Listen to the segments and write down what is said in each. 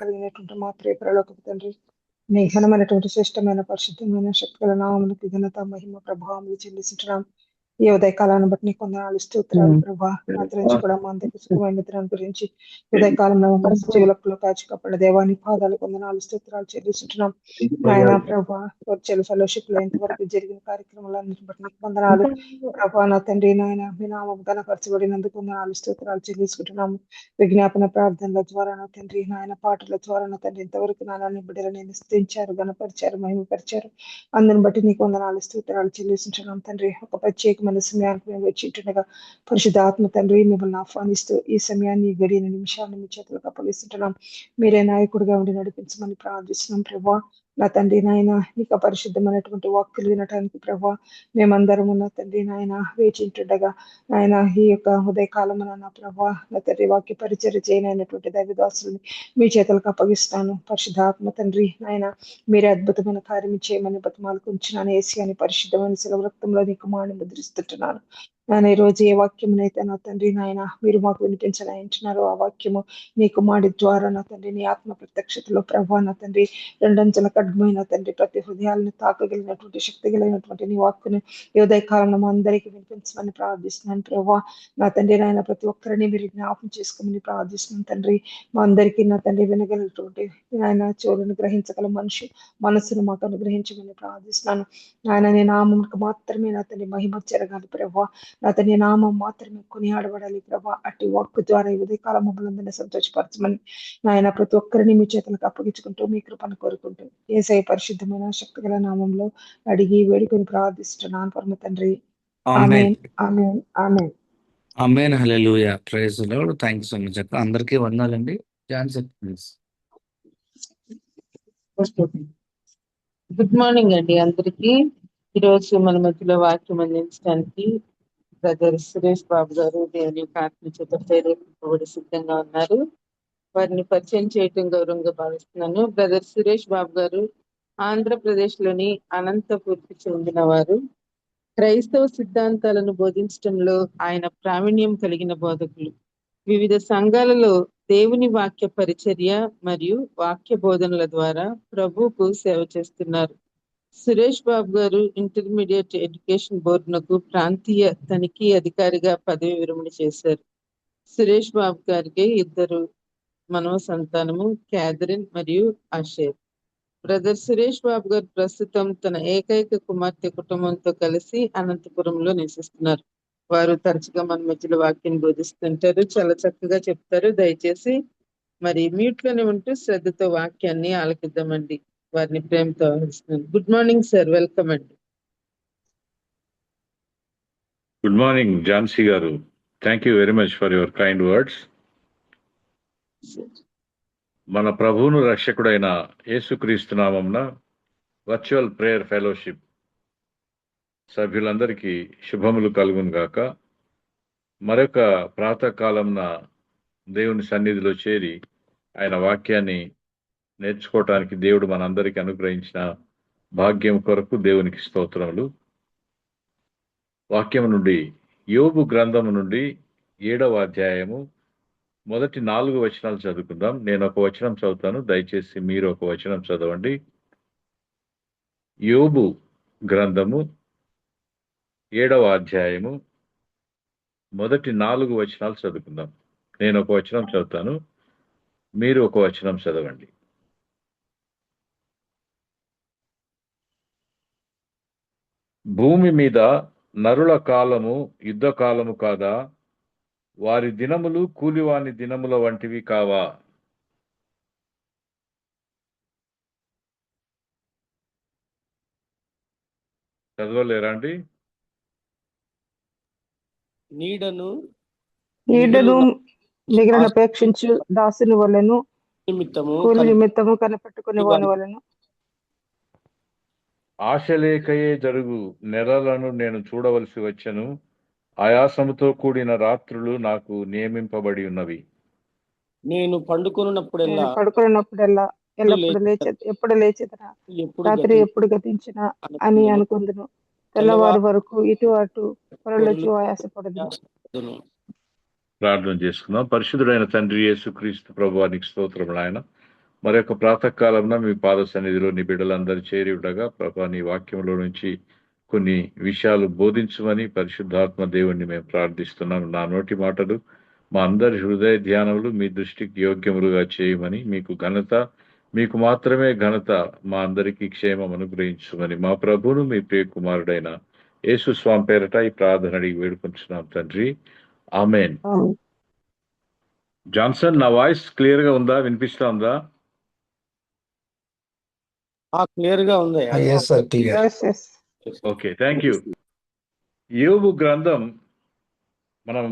కలిగినటువంటి మా ప్రియ పరలోకపు తండ్రి, నీ ఘనమైనటువంటి శ్రేష్టమైన పరిశుద్ధమైన శక్తుల నామములకు ఘనత మహిమ ప్రభావములు చెల్లిస్తున్నాం. ఈ ఉదయకాలాన్ని బట్టి నీకు వందనాలు స్తోత్రాలు ప్రభా. రాత్రి నుంచి కూడా మా అందరికి సుఖమైన నిద్రను గురించి ఉదయకాలంలో జీవులకు కాచి కాపాడిన దేవాన్ని పాదాలకు వందనాలు స్తోత్రాలు చెల్లిస్తున్నాం. నాయన ప్రభా, వర్చువల్ ఫెలోషిప్ లో ఇంతవరకు జరిగిన కార్యక్రమాలన్నింటిని బట్టి నీకు వందనాలు ప్రభా. నా తండ్రి నాయన మీ నామం ఘనపరచబడినందుకు వందనాలు స్తోత్రాలు చెల్లించుకుంటున్నాము. విజ్ఞాపన ప్రార్థనల ద్వారా నా తండ్రి నాయన పాటల ద్వారా నా తండ్రి ఇంతవరకు నాన్న బిడ్డలు నేను స్థించారు, గణపరిచారు, మహిమపరిచారు. అందుని బట్టి నీకు వందనాలు స్తోత్రాలు చెల్లిస్తున్నాం తండ్రి. ఒక ప్రత్యేకమైన సమయానికి మేము వచ్చి ఉంటుండగా పరిశుద్ధ ఆత్మ తండ్రి మిమ్మల్ని ఆహ్వానిస్తూ ఈ సమయాన్ని గడియని నిమిషాన్ని మీ చేతులకు అప్పగిస్తుంటున్నాం. మీరే నాయకుడిగా ఉండి నడిపించమని ప్రార్థిస్తున్నాం ప్రభా. నా తండ్రి నాయన నీకు పరిశుద్ధమైనటువంటి వాక్కులు వినటానికి ప్రభా మేమందరం ఉన్న తండ్రి నాయన వేచింటుండగా ఆయన ఈ యొక్క ఉదయకాలం నా ప్రభా నా తండ్రి వాక్య పరిచర్య చేయనైనటువంటి దైవదాసుల్ని మీ చేతులకు అప్పగిస్తాను. పరిశుద్ధాత్మ తండ్రి నాయన మీరే అద్భుతమైన కార్యం చేయమని బతిమాలకు ఉంచినాను. ఏసీ అని పరిశుద్ధమైన సెలవు రక్తంలో నీకు మాని ముద్రిస్తుంటున్నాను. నేను ఈ రోజు ఏ వాక్యమునైతే నా తండ్రి నాయన మీరు మాకు వినిపించనాయించినారో ఆ వాక్యము నీ కుమారుడి ద్వారా నా తండ్రి నీ ఆత్మ ప్రత్యక్షతలో ప్రభా నా తండ్రి రెండంచెల ఖడ్గమైన తండ్రి ప్రతి హృదయాలను తాకగలిగినటువంటి శక్తి కలిగినటువంటి నీ వాక్కుని ఈ ఉదయకాలంలో మా అందరికీ వినిపించమని ప్రార్థిస్తున్నాను ప్రభా. నా తండ్రి నాయన ప్రతి ఒక్కరిని మీరు జ్ఞాపకం చేసుకోమని ప్రార్థిస్తున్నాను తండ్రి. మా అందరికీ నా తండ్రి వినగలిగినటువంటి ఆయన చెవులను గ్రహించగల మనస్సును మాకు అనుగ్రహించమని ప్రార్థిస్తున్నాను. ఆయన నీ నామంకు మాత్రమే నా తండ్రి మహిమ జరగాలి ప్రభా. నా తండ్రి నామం మాత్రమే కొనియాడబడాలి ప్రభా. అట్టి వాక్కు ద్వారా ఈ ఉదయకాలం మమ్మల్ని సంతోషపరచమని నాయన ప్రతి ఒక్కరిని మీ చేతులకు అప్పగించుకుంటూ మీ కృపను కోరుకుంటూ యేసయ్య పరిశుద్ధమైన శక్తిగల నామంలో అడిగి వేడుకొని ప్రార్థిస్తున్నాను పరమ తండ్రి. Amen, amen, amen. Amen. Hallelujah. Praise the lord. Thank you so much అక్క. అందరికీ వందనాలండి. Johnson please. గుడ్ మార్నింగ్ అండి అందరికి. ఈరోజు మన మధ్యలో వాక్యం అందించడానికి బ్రదర్ సురేష్ బాబు గారు దేవుని యొక్క ఆత్మ చేత ప్రేరేపింపబడి సిద్ధంగా ఉన్నారు. వారిని పరిచయం చేయటం గౌరవంగా భావిస్తున్నాను. బ్రదర్ సురేష్ బాబు గారు ఆంధ్రప్రదేశ్ లోని అనంతపూర్కి చెందిన వారు. క్రైస్తవ సిద్ధాంతాలను బోధించడంలో ఆయన ప్రావీణ్యం కలిగిన బోధకులు. వివిధ సంఘాలలో దేవుని వాక్య పరిచర్య మరియు వాక్య బోధనల ద్వారా ప్రభువుకు సేవ చేస్తున్నారు. సురేష్ బాబు గారు ఇంటర్మీడియట్ ఎడ్యుకేషన్ బోర్డునకు ప్రాంతీయ తనిఖీ అధికారిగా పదవి విరమణ చేశారు. సురేష్ బాబు గారికి 2 మనవ సంతానము, క్యాథరిన్ మరియు ఆషేర్. బ్రదర్ సురేష్ బాబు గారు ప్రస్తుతం తన ఏకైక కుమార్తె కుటుంబంతో కలిసి అనంతపురంలో నివసిస్తున్నారు. వారు తరచుగా మన మధ్యలో వాక్యం బోధిస్తుంటారు. చాలా చక్కగా చెప్తారు. దయచేసి మరి మ్యూట్ లోనే ఉంటూ శ్రద్ధతో వాక్యాన్ని ఆలకిద్దామండి. వారిని ప్రేమతో ఆహ్వానిస్తున్నాను. గుడ్ మార్నింగ్ సార్, వెల్కమ్ అండి. గుడ్ మార్నింగ్ ఝాన్సీ గారు. Thank you very much for your kind words. మన ప్రభువును రక్షకుడైన యేసుక్రీస్తు నామమున వర్చువల్ ప్రేయర్ ఫెలోషిప్ సభ్యులందరికీ శుభములు కలుగును గాక. మరొక ప్రాతకాలంన దేవుని సన్నిధిలో చేరి ఆయన వాక్యాన్ని నేర్చుకోవటానికి దేవుడు మనందరికీ అనుగ్రహించిన భాగ్యం కొరకు దేవునికి స్తోత్రములు. వాక్యము నుండి యోబు గ్రంథము నుండి 7వ అధ్యాయము మొదటి 4 వచనాలు చదువుకుందాం. నేను ఒక వచనం చదువుతాను, దయచేసి మీరు ఒక వచనం చదవండి. యోబు గ్రంథము 7వ అధ్యాయము మొదటి 4 వచనాలు చదువుకుందాం. నేను ఒక వచనం చదువుతాను, మీరు ఒక వచనం చదవండి. భూమి మీద నరుల కాలము యుద్ధ కాలము కాదా? వారి దినములు కూలివాని దినముల వంటివి కావా? చదవలేరా అండి? నీడను మిగిలిన అపేక్షించు దాసుని వలెను కూలి నిమిత్తము కనిపెట్టుకునే వాని వలెను ఆశలేకయే జరుగు నెలలను నేను చూడవలసి వచ్చెను. ఆయాసముతో కూడిన రాత్రులు నాకు నియమింపబడి ఉన్నవి. నేను పడుకున్నప్పుడెల్లా ఎప్పుడు లేచేదరా, రాత్రి ఎప్పుడు గతించినా అని అనుకుందును. తెల్లవారి వరకు ఇటు అటు పొరలొచ్చు ఆయాసపడదు. ప్రార్థన చేసుకుందాం. పరిశుద్ధుడైన తండ్రి యేసుక్రీస్తు ప్రభువానికి స్తోత్రములు. ఆయన మరొక ప్రాతకాలంలో మీ పాద సన్నిధిలో నీ బిడ్డలందరూ చేరి ఉండగా ప్రభా నీ వాక్యంలో నుంచి కొన్ని విషయాలు బోధించమని పరిశుద్ధాత్మ దేవుణ్ణి మేము ప్రార్థిస్తున్నాం. నా నోటి మాటలు మా అందరి హృదయ ధ్యానములు మీ దృష్టికి యోగ్యములుగా చేయమని, మీకు ఘనత, మీకు మాత్రమే ఘనత, మా అందరికీ క్షేమం అనుగ్రహించమని మా ప్రభువును మీ ప్రియ కుమారుడైన యేసు స్వామి పేరట ఈ ప్రార్థన అడిగి వేడుకుంటున్నాం తండ్రి. ఆమెన్. జాన్సన్, నా వాయిస్ క్లియర్ గా ఉందా? వినిపిస్తా ఉందా? క్లియర్ గా ఉంది. Yes sir, clear. Yes, yes. Okay, thank you. యోబు గ్రంథం మనం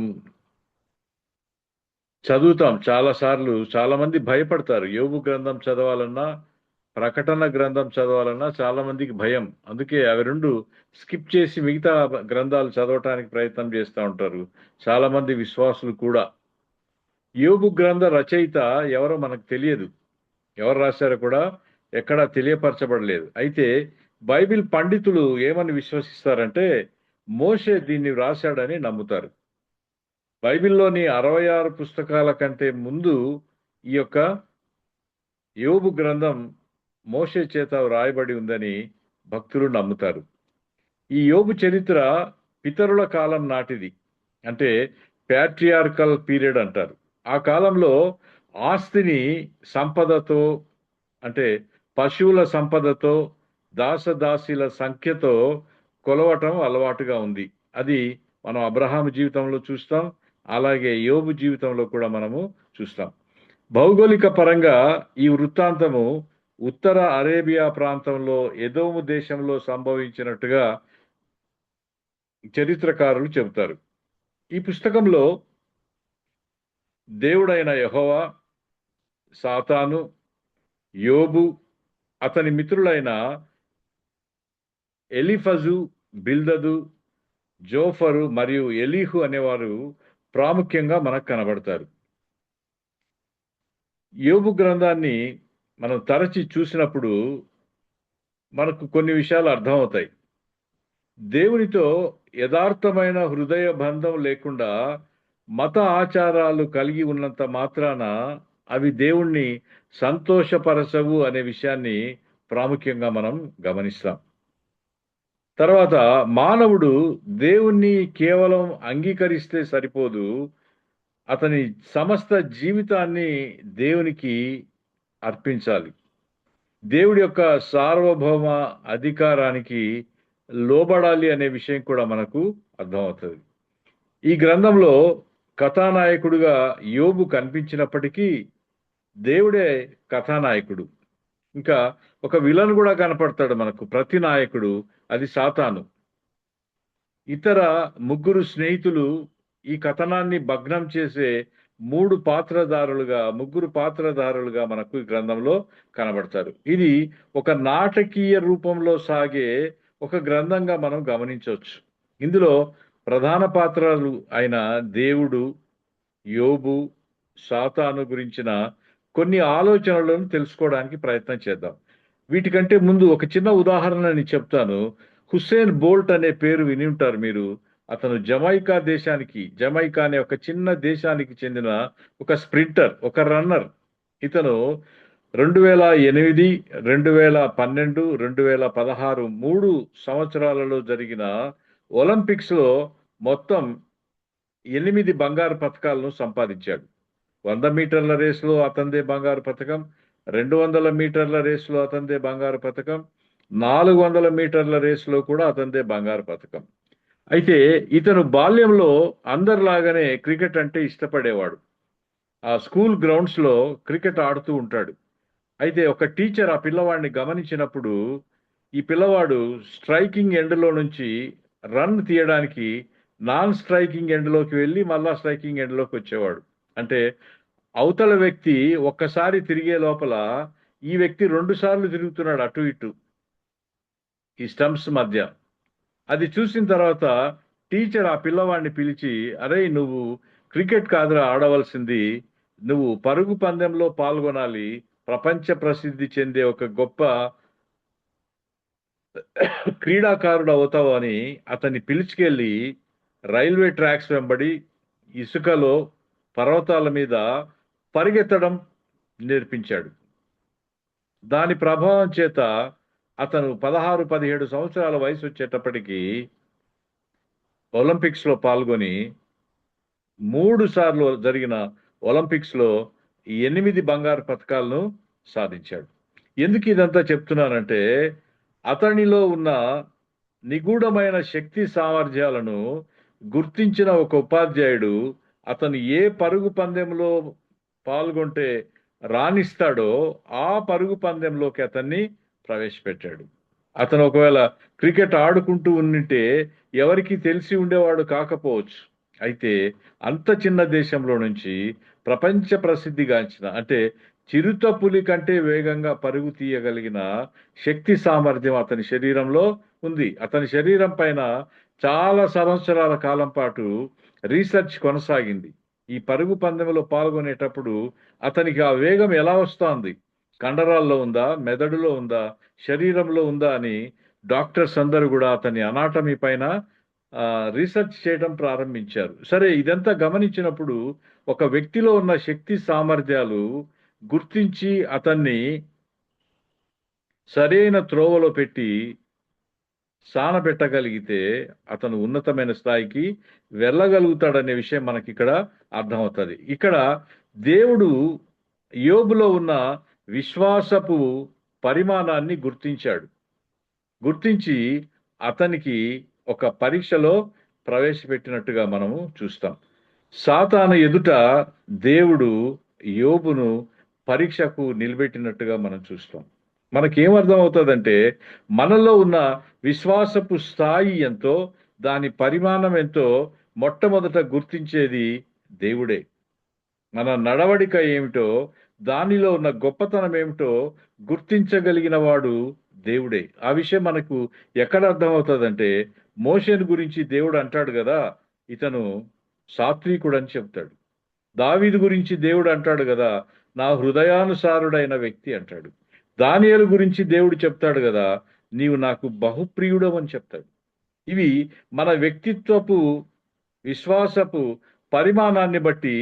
చదువుతాం చాలా సార్లు. చాలా మంది భయపడతారు. యోబు గ్రంథం చదవాలన్నా, ప్రకటన గ్రంథం చదవాలన్నా చాలా మందికి భయం. అందుకే అవి రెండు స్కిప్ చేసి మిగతా గ్రంథాలు చదవటానికి ప్రయత్నం చేస్తూ ఉంటారు చాలా మంది విశ్వాసులు కూడా. యోబు గ్రంథ రచయిత ఎవరో మనకు తెలియదు, ఎవరు రాశారో కూడా ఎక్కడా తెలియపరచబడలేదు. అయితే బైబిల్ పండితులు ఏమని విశ్వసిస్తారంటే మోషే దీన్ని రాశాడని నమ్ముతారు. బైబిల్లోని 66 పుస్తకాల కంటే ముందు ఈ యొక్క యోబు గ్రంథం మోషే చేత వ్రాయబడి ఉందని భక్తులు నమ్ముతారు. ఈ యోబు చరిత్ర పితరుల కాలం నాటిది, అంటే ప్యాట్రియార్కల్ పీరియడ్ అంటారు. ఆ కాలంలో ఆస్తిని సంపదతో, అంటే పశువుల సంపదతో, దాసదాసీల సంఖ్యతో కొలవటం అలవాటుగా ఉంది. అది మనం అబ్రహాము జీవితంలో చూస్తాం, అలాగే యోబు జీవితంలో కూడా మనము చూస్తాం. భౌగోళిక పరంగా ఈ వృత్తాంతము ఉత్తర అరేబియా ప్రాంతంలో ఎదోము దేశంలో సంభవించినట్టుగా చరిత్రకారులు చెబుతారు. ఈ పుస్తకంలో దేవుడైన యెహోవా, సాతాను, యోబు, అతని మిత్రులైన ఎలీఫజు, బిల్దదు, జోఫరు మరియు ఎలీహు అనేవారు ప్రాముఖ్యంగా మనకు కనబడతారు. యోబు గ్రంథాన్ని మనం తరచి చూసినప్పుడు మనకు కొన్ని విషయాలు అర్థమవుతాయి. దేవునితో యథార్థమైన హృదయ బంధం లేకుండా మత ఆచారాలు కలిగి ఉన్నంత మాత్రాన అవి దేవుణ్ణి సంతోషపరచవు అనే విషయాన్ని ప్రాముఖ్యంగా మనం గమనిస్తాం. తర్వాత మానవుడు దేవుణ్ణి కేవలం అంగీకరిస్తే సరిపోదు, అతని సమస్త జీవితాన్ని దేవునికి అర్పించాలి. దేవుడి యొక్క సార్వభౌమ అధికారానికి లోబడాలి అనే విషయం కూడా మనకు అర్థమవుతుంది. ఈ గ్రంథంలో కథానాయకుడుగా యోబు కనిపించినప్పటికీ దేవుడే కథానాయకుడు. ఇంకా ఒక విలన్ కూడా కనపడతాడు మనకు, ప్రతి నాయకుడు, అది సాతాను. ఇతర ముగ్గురు స్నేహితులు ఈ కథనాన్ని భగ్నం చేసే ముగ్గురు పాత్రధారులుగా మనకు ఈ గ్రంథంలో కనబడతారు. ఇది ఒక నాటకీయ రూపంలో సాగే ఒక గ్రంథంగా మనం గమనించవచ్చు. ఇందులో ప్రధాన పాత్రలు అయిన దేవుడు, యోబు, సాతాను గురించిన కొన్ని ఆలోచనలను తెలుసుకోవడానికి ప్రయత్నం చేద్దాం. వీటికంటే ముందు ఒక చిన్న ఉదాహరణ నేను చెప్తాను. హుస్సేన్ బోల్ట్ అనే పేరు విని ఉంటారు మీరు. అతను జమైకా అనే ఒక చిన్న దేశానికి చెందిన ఒక స్ప్రింటర్, ఒక రన్నర్. ఇతను 2008, 2012, 2016 3 సంవత్సరాలలో జరిగిన ఒలింపిక్స్ లో మొత్తం 8 బంగారు పతకాలను సంపాదించాడు. 100 మీటర్ల రేసులో అతనిదే బంగారు పతకం, 200 మీటర్ల రేసులో అతనిదే బంగారు పతకం, 400 మీటర్ల రేసులో కూడా అతనిదే బంగారు పతకం. అయితే ఇతను బాల్యంలో అందరిలాగానే క్రికెట్ అంటే ఇష్టపడేవాడు. ఆ స్కూల్ గ్రౌండ్స్ లో క్రికెట్ ఆడుతూ ఉంటాడు. అయితే ఒక టీచర్ ఆ పిల్లవాడిని గమనించినప్పుడు ఈ పిల్లవాడు స్ట్రైకింగ్ ఎండ్లో నుంచి రన్ తీయడానికి నాన్ స్ట్రైకింగ్ ఎండ్లోకి వెళ్ళి మళ్ళా స్ట్రైకింగ్ ఎండ్లోకి వచ్చేవాడు. అంటే అవతల వ్యక్తి ఒక్కసారి తిరిగే లోపల ఈ వ్యక్తి 2 సార్లు తిరుగుతున్నాడు అటు ఇటు ఈ స్టంప్స్ మధ్య. అది చూసిన తర్వాత టీచర్ ఆ పిల్లవాడిని పిలిచి, అరే నువ్వు క్రికెట్ కాదురా ఆడవలసింది, నువ్వు పరుగు పందెంలో పాల్గొనాలి, ప్రపంచ ప్రసిద్ధి చెందే ఒక గొప్ప క్రీడాకారుడు అవుతావు అని అతన్ని పిలుచుకెళ్ళి రైల్వే ట్రాక్స్ వెంబడి ఇసుకలో పర్వతాల మీద పరిగెత్తడం నేర్పించాడు. దాని ప్రభావం చేత అతను 16-17 సంవత్సరాల వయసు వచ్చేటప్పటికి ఒలింపిక్స్లో పాల్గొని 3 సార్లు జరిగిన ఒలింపిక్స్లో 8 బంగారు పతకాలను సాధించాడు. ఎందుకు ఇదంతా చెప్తున్నానంటే అతనిలో ఉన్న నిగూఢమైన శక్తి సామర్థ్యాలను గుర్తించిన ఒక ఉపాధ్యాయుడు అతను ఏ పరుగు పందెంలో పాల్గొంటే రాణిస్తాడో ఆ పరుగు పందెంలోకి అతన్ని ప్రవేశపెట్టాడు. అతను ఒకవేళ క్రికెట్ ఆడుకుంటూ ఉంటే ఎవరికి తెలిసి ఉండేవాడు కాకపోవచ్చు. అయితే అంత చిన్న దేశంలో నుంచి ప్రపంచ ప్రసిద్ధిగాంచిన అంటే చిరుత పులి కంటే వేగంగా పరుగు తీయగలిగిన శక్తి సామర్థ్యం అతని శరీరంలో ఉంది. అతని శరీరం పైన చాలా సంవత్సరాల కాలం పాటు రీసెర్చ్ కొనసాగింది. ఈ పరుగు పందెంలో పాల్గొనేటప్పుడు అతనికి ఆ వేగం ఎలా వస్తోంది, కండరాల్లో ఉందా, మెదడులో ఉందా, శరీరంలో ఉందా అని డాక్టర్స్ అందరూ కూడా అతని అనాటమీ పైన రీసెర్చ్ చేయడం ప్రారంభించారు. సరే, ఇదంతా గమనించినప్పుడు ఒక వ్యక్తిలో ఉన్న శక్తి సామర్థ్యాలు గుర్తించి అతన్ని సరైన త్రోవలో పెట్టి సానబెట్టగలిగితే అతను ఉన్నతమైన స్థాయికి వెళ్ళగలుగుతాడనే విషయం మనకి ఇక్కడ అర్థమవుతుంది. ఇక్కడ దేవుడు యోబులో ఉన్న విశ్వాసపు పరిమాణాన్ని గుర్తించి అతనికి ఒక పరీక్షలో ప్రవేశపెట్టినట్టుగా మనము చూస్తాం. సాతాను ఎదుట దేవుడు యోబును పరీక్షకు నిలబెట్టినట్టుగా మనం చూస్తాం. మనకేమర్థం అవుతుందంటే మనలో ఉన్న విశ్వాసపు స్థాయి ఎంతో, దాని పరిమాణం ఎంతో మొట్టమొదట గుర్తించేది దేవుడే. మన నడవడిక ఏమిటో, దానిలో ఉన్న గొప్పతనం ఏమిటో గుర్తించగలిగిన వాడు దేవుడే. ఆ విషయం మనకు ఎక్కడ అర్థమవుతుందంటే మోషేను గురించి దేవుడు అంటాడు కదా, ఇతను సాత్వికుడు అని చెప్తాడు. దావీదు గురించి దేవుడు అంటాడు కదా, నా హృదయానుసారుడైన వ్యక్తి అంటాడు. దానియేలు గురించి దేవుడు చెప్తాడు కదా, నీవు నాకు బహుప్రియుడవు అని చెప్తాడు. ఇవి మన వ్యక్తిత్వపు విశ్వాసపు పరిమాణాన్ని బట్టి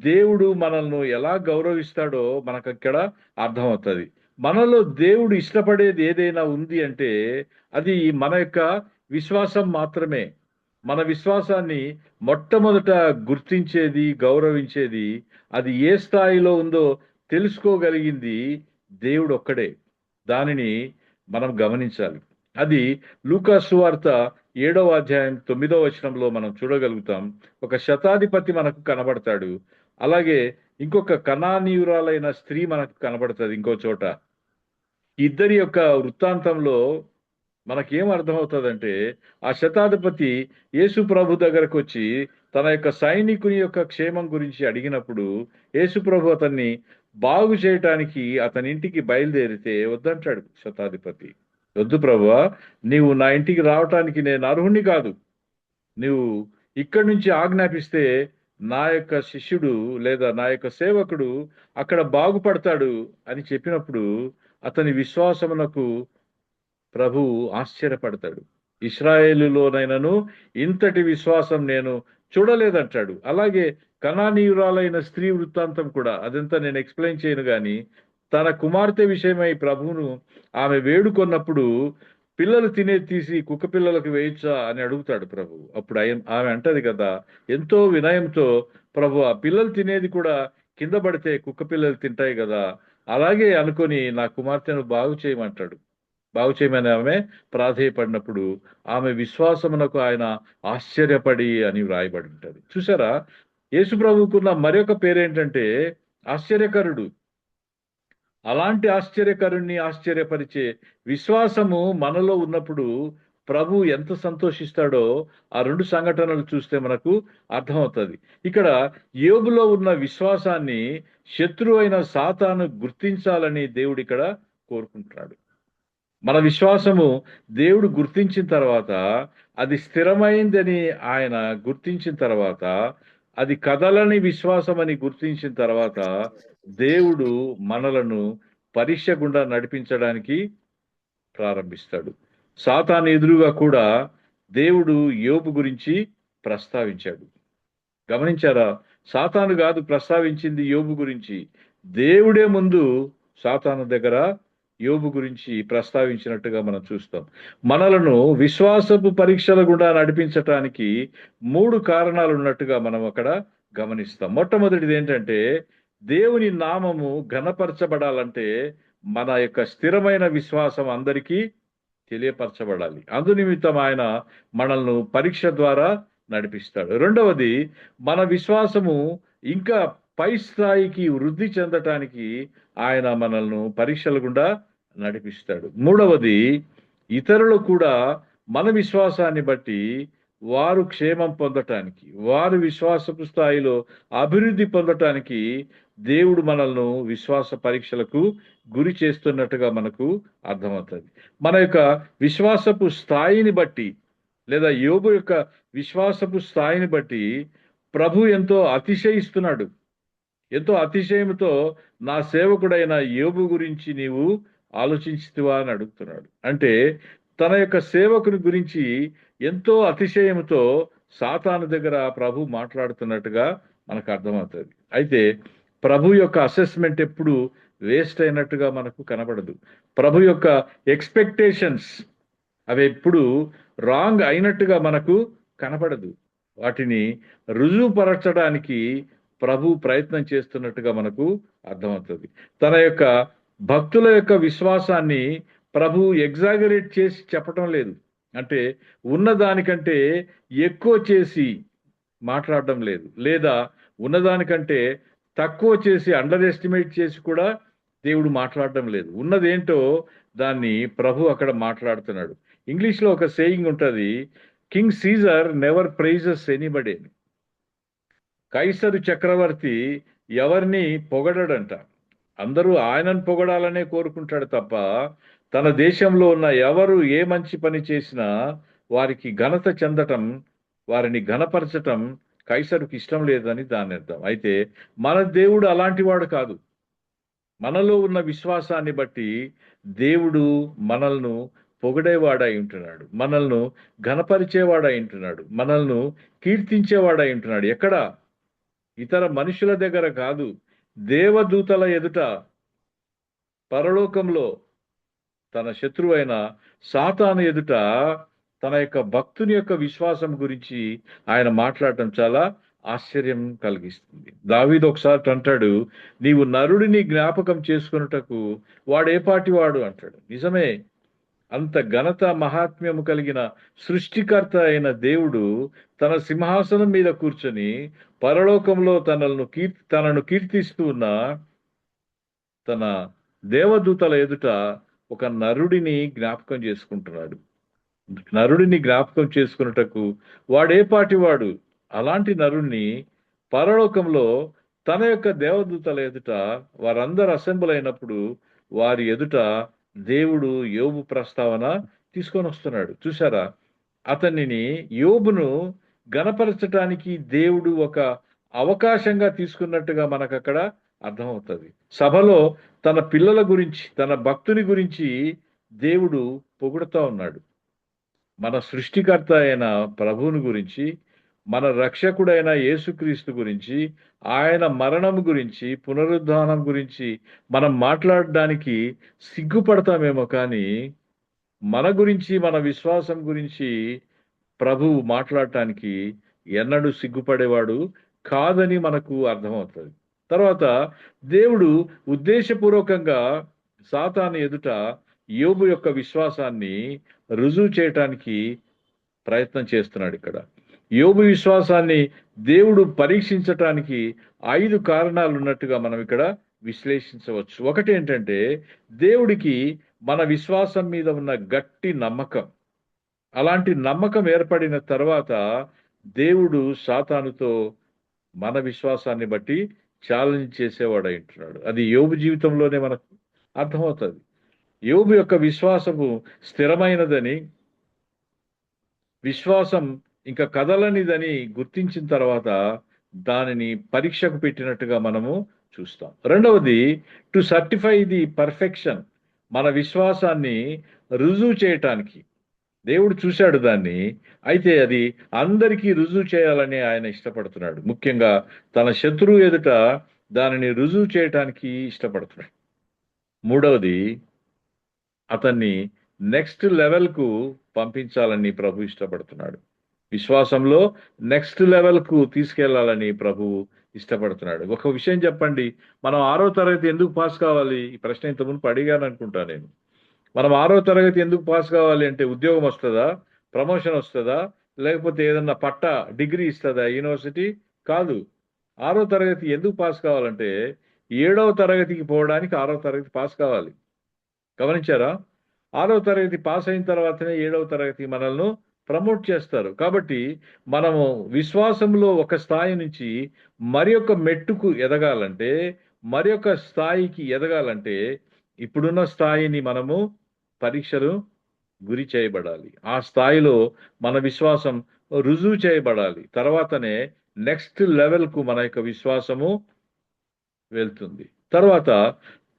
దేవుడు మనల్ని ఎలా గౌరవిస్తాడో మనకు ఇక్కడ అర్థమవుతుంది. మనలో దేవుడు ఇష్టపడేది ఏదైనా ఉంది అంటే అది మన యొక్క విశ్వాసం మాత్రమే. మన విశ్వాసాన్ని మొట్టమొదట గుర్తించేది, గౌరవించేది, అది ఏ స్థాయిలో ఉందో తెలుసుకోగలిగింది దేవుడు ఒక్కడే. దానిని మనం గమనించాలి. అది లూకా సువార్త 7వ అధ్యాయం 9వ వచనంలో మనం చూడగలుగుతాం. ఒక శతాధిపతి మనకు కనబడతాడు. అలాగే ఇంకొక కనానీయురాలైన స్త్రీ మనకు కనబడుతుంది ఇంకో చోట. ఇద్దరి యొక్క వృత్తాంతంలో మనకేం అర్థమవుతుందంటే ఆ శతాధిపతి యేసు ప్రభు దగ్గరకు వచ్చి తన యొక్క సైనికుని యొక్క క్షేమం గురించి అడిగినప్పుడు యేసు ప్రభు అతన్ని బాగు చేయటానికి అతని ఇంటికి బయలుదేరితే వద్దంటాడు శతాధిపతి. వద్దు ప్రభువా, నీవు నా ఇంటికి రావటానికి నేను అర్హుణ్ణి కాదు. నువ్వు ఇక్కడి నుంచి ఆజ్ఞాపిస్తే నా యొక్క శిష్యుడు లేదా నా యొక్క సేవకుడు అక్కడ బాగుపడతాడు అని చెప్పినప్పుడు అతని విశ్వాసమునకు ప్రభు ఆశ్చర్యపడతాడు. ఇశ్రాయేలులోనైనను ఇంతటి విశ్వాసం నేను చూడలేదంటాడు. అలాగే కనానీయురాలైన స్త్రీ వృత్తాంతం కూడా, అదంతా నేను ఎక్స్ప్లెయిన్ చేయను కానీ, తన కుమార్తె విషయమై ప్రభువును ఆమె వేడుకొన్నప్పుడు పిల్లలు తినేది తీసి కుక్క పిల్లలకు వేయచ్చా అని అడుగుతాడు ప్రభు. అప్పుడు ఆమె అంటది కదా ఎంతో వినయంతో, ప్రభు ఆ పిల్లలు తినేది కూడా కింద పడితే కుక్క పిల్లలు తింటాయి కదా, అలాగే అనుకొని నా కుమార్తెను బాగు చేయమంటాడు. బాగు చేయమని ఆమె ప్రాధేయపడినప్పుడు ఆమె విశ్వాసమునకు ఆయన ఆశ్చర్యపడి అని వ్రాయబడి ఉంటుంది. చూసారా, యేసు ప్రభువుకున్న మరొక పేరేంటంటే ఆశ్చర్యకరుడు. అలాంటి ఆశ్చర్యకరుణ్ణి ఆశ్చర్యపరిచే విశ్వాసము మనలో ఉన్నప్పుడు ప్రభు ఎంత సంతోషిస్తాడో ఆ రెండు సంఘటనలు చూస్తే మనకు అర్థమవుతుంది. ఇక్కడ యోబులో ఉన్న విశ్వాసాన్ని శత్రువు అయిన సాతాను గుర్తించాలని దేవుడు ఇక్కడ కోరుకుంటున్నాడు. మన విశ్వాసము దేవుడు గుర్తించిన తర్వాత, అది స్థిరమైందని ఆయన గుర్తించిన తర్వాత, అది కదలని విశ్వాసం అని గుర్తించిన తర్వాత దేవుడు మనలను పరీక్ష గుండా నడిపించడానికి ప్రారంభిస్తాడు. సాతాను ఎదురుగా కూడా దేవుడు యోబు గురించి ప్రస్తావించాడు. గమనించారా? సాతాను కాదు ప్రస్తావించింది యోబు గురించి, దేవుడే ముందు సాతాను దగ్గర యోబు గురించి ప్రస్తావించినట్టుగా మనం చూస్తాం. మనలను విశ్వాసపు పరీక్షల గుండా నడిపించటానికి 3 కారణాలు ఉన్నట్టుగా మనం అక్కడ గమనిస్తాం. మొట్టమొదటిది ఏంటంటే, దేవుని నామము ఘనపరచబడాలంటే మన యొక్క స్థిరమైన విశ్వాసం అందరికీ తెలియపరచబడాలి. అందునిమిత్తం ఆయన మనల్ని పరీక్ష ద్వారా నడిపిస్తాడు. రెండవది, మన విశ్వాసము ఇంకా పై స్థాయికి వృద్ధి చెందటానికి ఆయన మనల్ని పరీక్షల గుండా నడిపిస్తాడు. మూడవది, ఇతరులు కూడా మన విశ్వాసాన్ని బట్టి వారు క్షేమం పొందటానికి, వారు విశ్వాసపు స్థాయిలో అభివృద్ధి పొందటానికి దేవుడు మనల్ని విశ్వాస పరీక్షలకు గురి చేస్తున్నట్టుగా మనకు అర్థమవుతుంది. మన యొక్క విశ్వాసపు స్థాయిని బట్టి, లేదా యోబు యొక్క విశ్వాసపు స్థాయిని బట్టి ప్రభు ఎంతో అతిశయిస్తున్నాడు. ఎంతో అతిశయంతో నా సేవకుడైన యోబు గురించి నీవు ఆలోచించువా అని అడుగుతున్నాడు. అంటే తన యొక్క సేవకుని గురించి ఎంతో అతిశయంతో సాతాను దగ్గర ప్రభు మాట్లాడుతున్నట్టుగా మనకు అర్థమవుతుంది. అయితే ప్రభు యొక్క అసెస్మెంట్ ఎప్పుడు వేస్ట్ అయినట్టుగా మనకు కనబడదు. ప్రభు యొక్క ఎక్స్పెక్టేషన్స్ అవి ఎప్పుడు రాంగ్ అయినట్టుగా మనకు కనపడదు. వాటిని రుజువుపరచడానికి ప్రభు ప్రయత్నం చేస్తున్నట్టుగా మనకు అర్థమవుతుంది. తన యొక్క భక్తుల యొక్క విశ్వాసాన్ని ప్రభు ఎగ్జాగరేట్ చేసి చెప్పటం లేదు. అంటే ఉన్నదానికంటే ఎక్కువ చేసి మాట్లాడడం లేదు, లేదా ఉన్నదానికంటే తక్కువ చేసి అండర్ ఎస్టిమేట్ చేసి కూడా దేవుడు మాట్లాడడం లేదు. ఉన్నదేంటో దాన్ని ప్రభు అక్కడ మాట్లాడుతున్నాడు. ఇంగ్లీష్లో ఒక సేయింగ్ ఉంటుంది, king Caesar never praises anybody. కైసరు చక్రవర్తి ఎవరిని పొగడడంట. అందరూ ఆయనను పొగడాలనే కోరుకుంటాడు తప్ప తన దేశంలో ఉన్న ఎవరు ఏ మంచి పని చేసినా వారికి ఘనత చెందటం, వారిని ఘనపరచటం కైసరుకి ఇష్టం లేదని దాని అర్థం. అయితే మన దేవుడు అలాంటి వాడు కాదు. మనలో ఉన్న విశ్వాసాన్ని బట్టి దేవుడు మనల్ని పొగిడేవాడై ఉంటున్నాడు, మనల్ని ఘనపరిచేవాడై ఉంటున్నాడు, మనల్ని కీర్తించేవాడై ఉంటున్నాడు. ఎక్కడ? ఇతర మనుషుల దగ్గర కాదు, దేవదూతల ఎదుట, పరలోకంలో తన శత్రువైన సాతాను ఎదుట తన యొక్క భక్తుని యొక్క విశ్వాసం గురించి ఆయన మాట్లాడటం చాలా ఆశ్చర్యం కలిగిస్తుంది. దావీదు ఒకసారి అంటాడు, నీవు నరుడిని జ్ఞాపకం చేసుకొనుటకు వాడేపాటి వాడు అంటాడు. నిజమే, అంత ఘనత మహాత్మ్యము కలిగిన సృష్టికర్త అయిన దేవుడు తన సింహాసనం మీద కూర్చొని పరలోకంలో తనను కీర్తిస్తూ ఉన్న తన దేవదూతల ఎదుట ఒక నరుడిని జ్ఞాపకం చేసుకుంటున్నాడు. నరుడిని జ్ఞాపకం చేసుకున్నటకు వాడేపాటి వాడు. అలాంటి నరుణ్ణి పరలోకంలో తన యొక్క దేవదూతల ఎదుట వారందరూ అసెంబ్ల్ అయినప్పుడు వారి ఎదుట దేవుడు యోబు ప్రస్తావన తీసుకొని వస్తున్నాడు. చూసారా, అతనిని, యోబును గణపరచటానికి దేవుడు ఒక అవకాశంగా తీసుకున్నట్టుగా మనకు అక్కడ అర్థమవుతుంది. సభలో తన పిల్లల గురించి, తన భక్తుని గురించి దేవుడు పొగుడుతూ ఉన్నాడు. మన సృష్టికర్త అయిన ప్రభువుని గురించి, మన రక్షకుడైన యేసుక్రీస్తు గురించి, ఆయన మరణం గురించి, పునరుద్ధానం గురించి మనం మాట్లాడడానికి సిగ్గుపడతామేమో, కానీ మన గురించి, మన విశ్వాసం గురించి ప్రభువు మాట్లాడటానికి ఎన్నడూ సిగ్గుపడేవాడు కాదని మనకు అర్థమవుతుంది. తర్వాత దేవుడు ఉద్దేశపూర్వకంగా సాతాను ఎదుట యోబు యొక్క విశ్వాసాన్ని రుజువు చేయటానికి ప్రయత్నం చేస్తున్నాడు. ఇక్కడ యోబు విశ్వాసాన్ని దేవుడు పరీక్షించటానికి 5 కారణాలు ఉన్నట్టుగా మనం ఇక్కడ విశ్లేషించవచ్చు. ఒకటి ఏంటంటే, దేవుడికి మన విశ్వాసం మీద ఉన్న గట్టి నమ్మకం. అలాంటి నమ్మకం ఏర్పడిన తర్వాత దేవుడు సాతానుతో మన విశ్వాసాన్ని బట్టి ఛాలెంజ్ చేసేవాడు అంటున్నాడు. అది యోబు జీవితంలోనే మనకు అర్థమవుతుంది. యోబు యొక్క విశ్వాసము స్థిరమైనదని, విశ్వాసం ఇంకా కదలనిదని గుర్తించిన తర్వాత దానిని పరీక్షకు పెట్టినట్టుగా మనము చూస్తాం. రెండవది, టు సర్టిఫై ది పర్ఫెక్షన్, మన విశ్వాసాన్ని రుజువు చేయటానికి దేవుడు చూశాడు దాన్ని. అయితే అది అందరికీ రుజువు చేయాలని ఆయన ఇష్టపడుతున్నాడు. ముఖ్యంగా తన శత్రువు ఎదుట దానిని రుజువు చేయటానికి ఇష్టపడుతున్నాడు. మూడవది, అతన్ని నెక్స్ట్ లెవెల్కు పంపించాలని ప్రభు ఇష్టపడుతున్నాడు. విశ్వాసంలో నెక్స్ట్ లెవెల్కు తీసుకెళ్లాలని ప్రభు ఇష్టపడుతున్నాడు. ఒక విషయం చెప్పండి, మనం 6వ తరగతి ఎందుకు పాస్ కావాలి? ఈ ప్రశ్న ఇంతకుముందు అడిగాను అనుకుంటా నేను. మనం 6వ తరగతి ఎందుకు పాస్ కావాలి అంటే ఉద్యోగం వస్తుందా, ప్రమోషన్ వస్తుందా, లేకపోతే ఏదన్నా డిగ్రీ ఇస్తుందా యూనివర్సిటీ? కాదు. 6వ తరగతి ఎందుకు పాస్ కావాలంటే 7వ తరగతికి పోవడానికి 6వ తరగతి పాస్ కావాలి. గమనించారా? 6వ తరగతి పాస్ అయిన తర్వాతనే 7వ తరగతి మనల్ని ప్రమోట్ చేస్తారు. కాబట్టి మనము విశ్వాసంలో ఒక స్థాయి నుంచి మరి ఒక మెట్టుకు ఎదగాలంటే, మరి ఒక స్థాయికి ఎదగాలంటే ఇప్పుడున్న స్థాయిని మనము పరీక్షలు గురి చేయబడాలి. ఆ స్థాయిలో మన విశ్వాసం రుజువు చేయబడాలి. తర్వాతనే నెక్స్ట్ లెవెల్కు మన యొక్క విశ్వాసము వెళ్తుంది. తర్వాత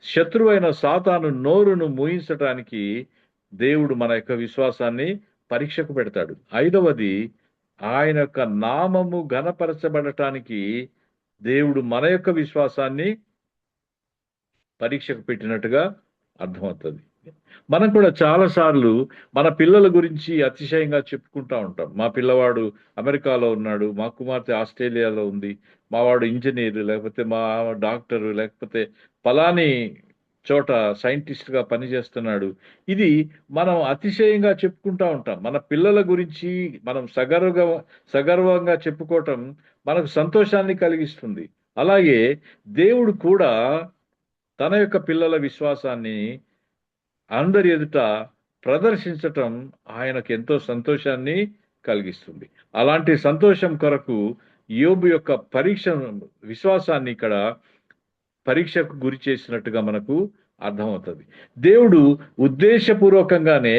శత్రువైన సాతాను నోరును మూయించటానికి దేవుడు మన యొక్క విశ్వాసాన్ని పరీక్షకు పెడతాడు. 5వది, ఆయన యొక్క నామము ఘనపరచబడటానికి దేవుడు మన యొక్క విశ్వాసాన్ని పరీక్షకు పెట్టినట్టుగా అర్థమవుతుంది. మనం కూడా చాలాసార్లు మన పిల్లల గురించి అతిశయంగా చెప్పుకుంటా ఉంటాం. మా పిల్లవాడు అమెరికాలో ఉన్నాడు, మా కుమార్తె ఆస్ట్రేలియాలో ఉంది, మా వాడు ఇంజనీర్, లేకపోతే మా డాక్టరు, లేకపోతే ఫలాని చోట సైంటిస్ట్గా పనిచేస్తున్నాడు. ఇది మనం అతిశయంగా చెప్పుకుంటా ఉంటాం. మన పిల్లల గురించి మనం సగర్వంగా చెప్పుకోవటం మనకు సంతోషాన్ని కలిగిస్తుంది. అలాగే దేవుడు కూడా తన యొక్క పిల్లల విశ్వాసాన్ని అందరి ఎదుట ప్రదర్శించటం ఆయనకు ఎంతో సంతోషాన్ని కలిగిస్తుంది. అలాంటి సంతోషం కొరకు యోబు యొక్క విశ్వాసాన్ని ఇక్కడ పరీక్షకు గురి చేసినట్టుగా మనకు అర్థమవుతుంది. దేవుడు ఉద్దేశపూర్వకంగానే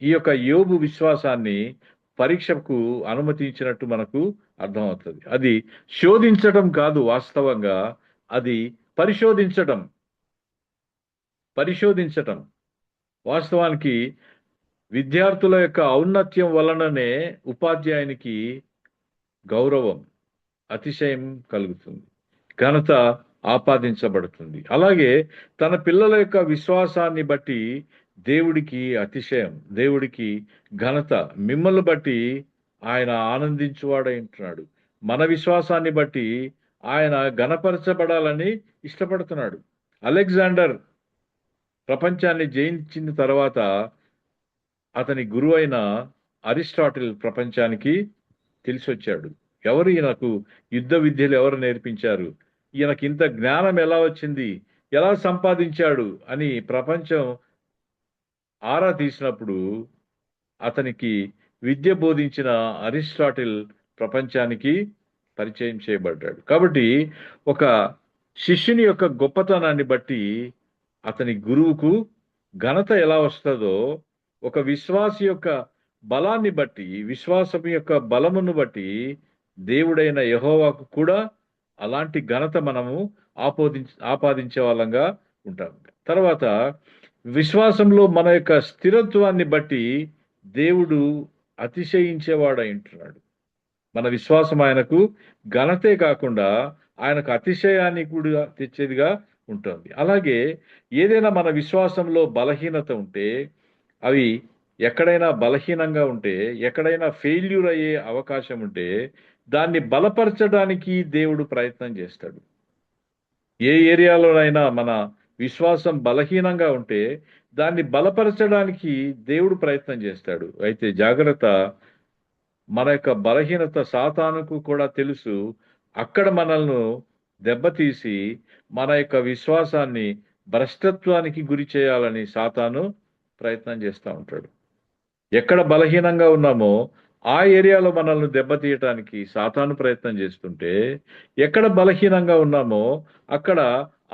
ఈ యొక్క యోబు విశ్వాసాన్ని పరీక్షకు అనుమతించినట్టు మనకు అర్థమవుతుంది. అది శోధించటం కాదు, వాస్తవంగా అది పరిశోధించటం. వాస్తవానికి విద్యార్థుల యొక్క ఔన్నత్యం వలననే ఉపాధ్యాయునికి గౌరవం, అతిశయం కలుగుతుంది, ఘనత ఆపాదించబడుతుంది. అలాగే తన పిల్లల యొక్క విశ్వాసాన్ని బట్టి దేవుడికి అతిశయం, దేవుడికి ఘనత, మిమ్మల్ని బట్టి ఆయన ఆనందించువాడై ఉంటున్నాడు. మన విశ్వాసాన్ని బట్టి ఆయన ఘనపరచబడాలని ఇష్టపడుతున్నాడు. అలెగ్జాండర్ ప్రపంచాన్ని జయించిన తర్వాత అతని గురువైన అరిస్టాటిల్ ప్రపంచానికి తెలిసొచ్చాడు. ఎవరు ఈయనకు యుద్ధ విద్యలు ఎవరు నేర్పించారు, ఈయనకి ఇంత జ్ఞానం ఎలా వచ్చింది, ఎలా సంపాదించాడు అని ప్రపంచం ఆరా తీసినప్పుడు అతనికి విద్య బోధించిన అరిస్టాటిల్ ప్రపంచానికి పరిచయం చేయబడ్డాడు. కాబట్టి ఒక శిష్యుని యొక్క గొప్పతనాన్ని బట్టి అతని గురువుకు ఘనత ఎలా వస్తుందో, ఒక విశ్వాసి యొక్క బలాన్ని బట్టి, విశ్వాసం యొక్క బలమును బట్టి దేవుడైన యెహోవాకు కూడా అలాంటి ఘనత మనము ఆపాదించే వాళ్ళంగా ఉంటాం. తర్వాత విశ్వాసంలో మన యొక్క స్థిరత్వాన్ని బట్టి దేవుడు అతిశయించేవాడై ఉంటున్నాడు. మన విశ్వాసం ఆయనకు ఘనతే కాకుండా ఆయనకు అతిశయాన్ని కూడా తెచ్చేదిగా ఉంటుంది. అలాగే ఏదైనా మన విశ్వాసంలో బలహీనత ఉంటే, అవి ఎక్కడైనా బలహీనంగా ఉంటే, ఎక్కడైనా ఫెయిల్యూర్ అయ్యే అవకాశం ఉంటే దాన్ని బలపరచడానికి దేవుడు ప్రయత్నం చేస్తాడు. ఏ ఏరియాలోనైనా మన విశ్వాసం బలహీనంగా ఉంటే దాన్ని బలపరచడానికి దేవుడు ప్రయత్నం చేస్తాడు. అయితే జాగ్రత్త, మన యొక్క బలహీనత సాతానుకు కూడా తెలుసు. అక్కడ మనల్ని దెబ్బతీసి మన యొక్క విశ్వాసాన్ని భ్రష్టత్వానికి గురి చేయాలని సాతాను ప్రయత్నం చేస్తూ ఉంటాడు. ఎక్కడ బలహీనంగా ఉన్నామో ఆ ఏరియాలో మనల్ని దెబ్బతీయటానికి సాతాను ప్రయత్నం చేస్తుంటే, ఎక్కడ బలహీనంగా ఉన్నామో అక్కడ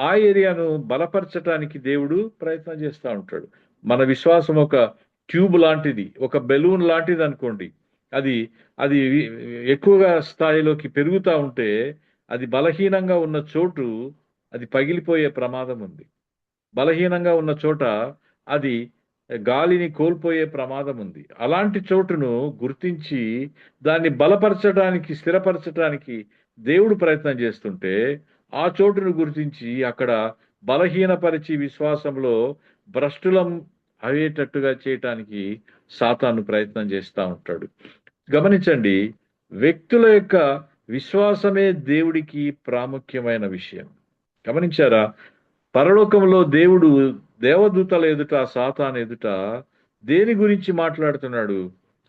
ఆ ఏరియాను బలపరచటానికి దేవుడు ప్రయత్నం చేస్తూ ఉంటాడు. మన విశ్వాసం ఒక ట్యూబ్ లాంటిది, ఒక బెలూన్ లాంటిది అనుకోండి. అది ఎక్కువగా స్థాయిలోకి పెరుగుతూ ఉంటే అది బలహీనంగా ఉన్న చోటు అది పగిలిపోయే ప్రమాదం ఉంది. బలహీనంగా ఉన్న చోట అది గాలిని కోల్పోయే ప్రమాదం ఉంది. అలాంటి చోటును గుర్తించి దాన్ని బలపరచడానికి, స్థిరపరచడానికి దేవుడు ప్రయత్నం చేస్తుంటే, ఆ చోటును గుర్తించి అక్కడ బలహీనపరిచి విశ్వాసంలో భ్రష్టులం అయ్యేటట్టుగా చేయటానికి సాతాను ప్రయత్నం చేస్తూ ఉంటాడు. గమనించండి, వ్యక్తుల యొక్క విశ్వాసమే దేవుడికి ప్రాముఖ్యమైన విషయం. గమనించారా? పరలోకంలో దేవుడు దేవదూతల ఎదుట, సాతాను ఎదుట దేని గురించి మాట్లాడుతున్నాడు?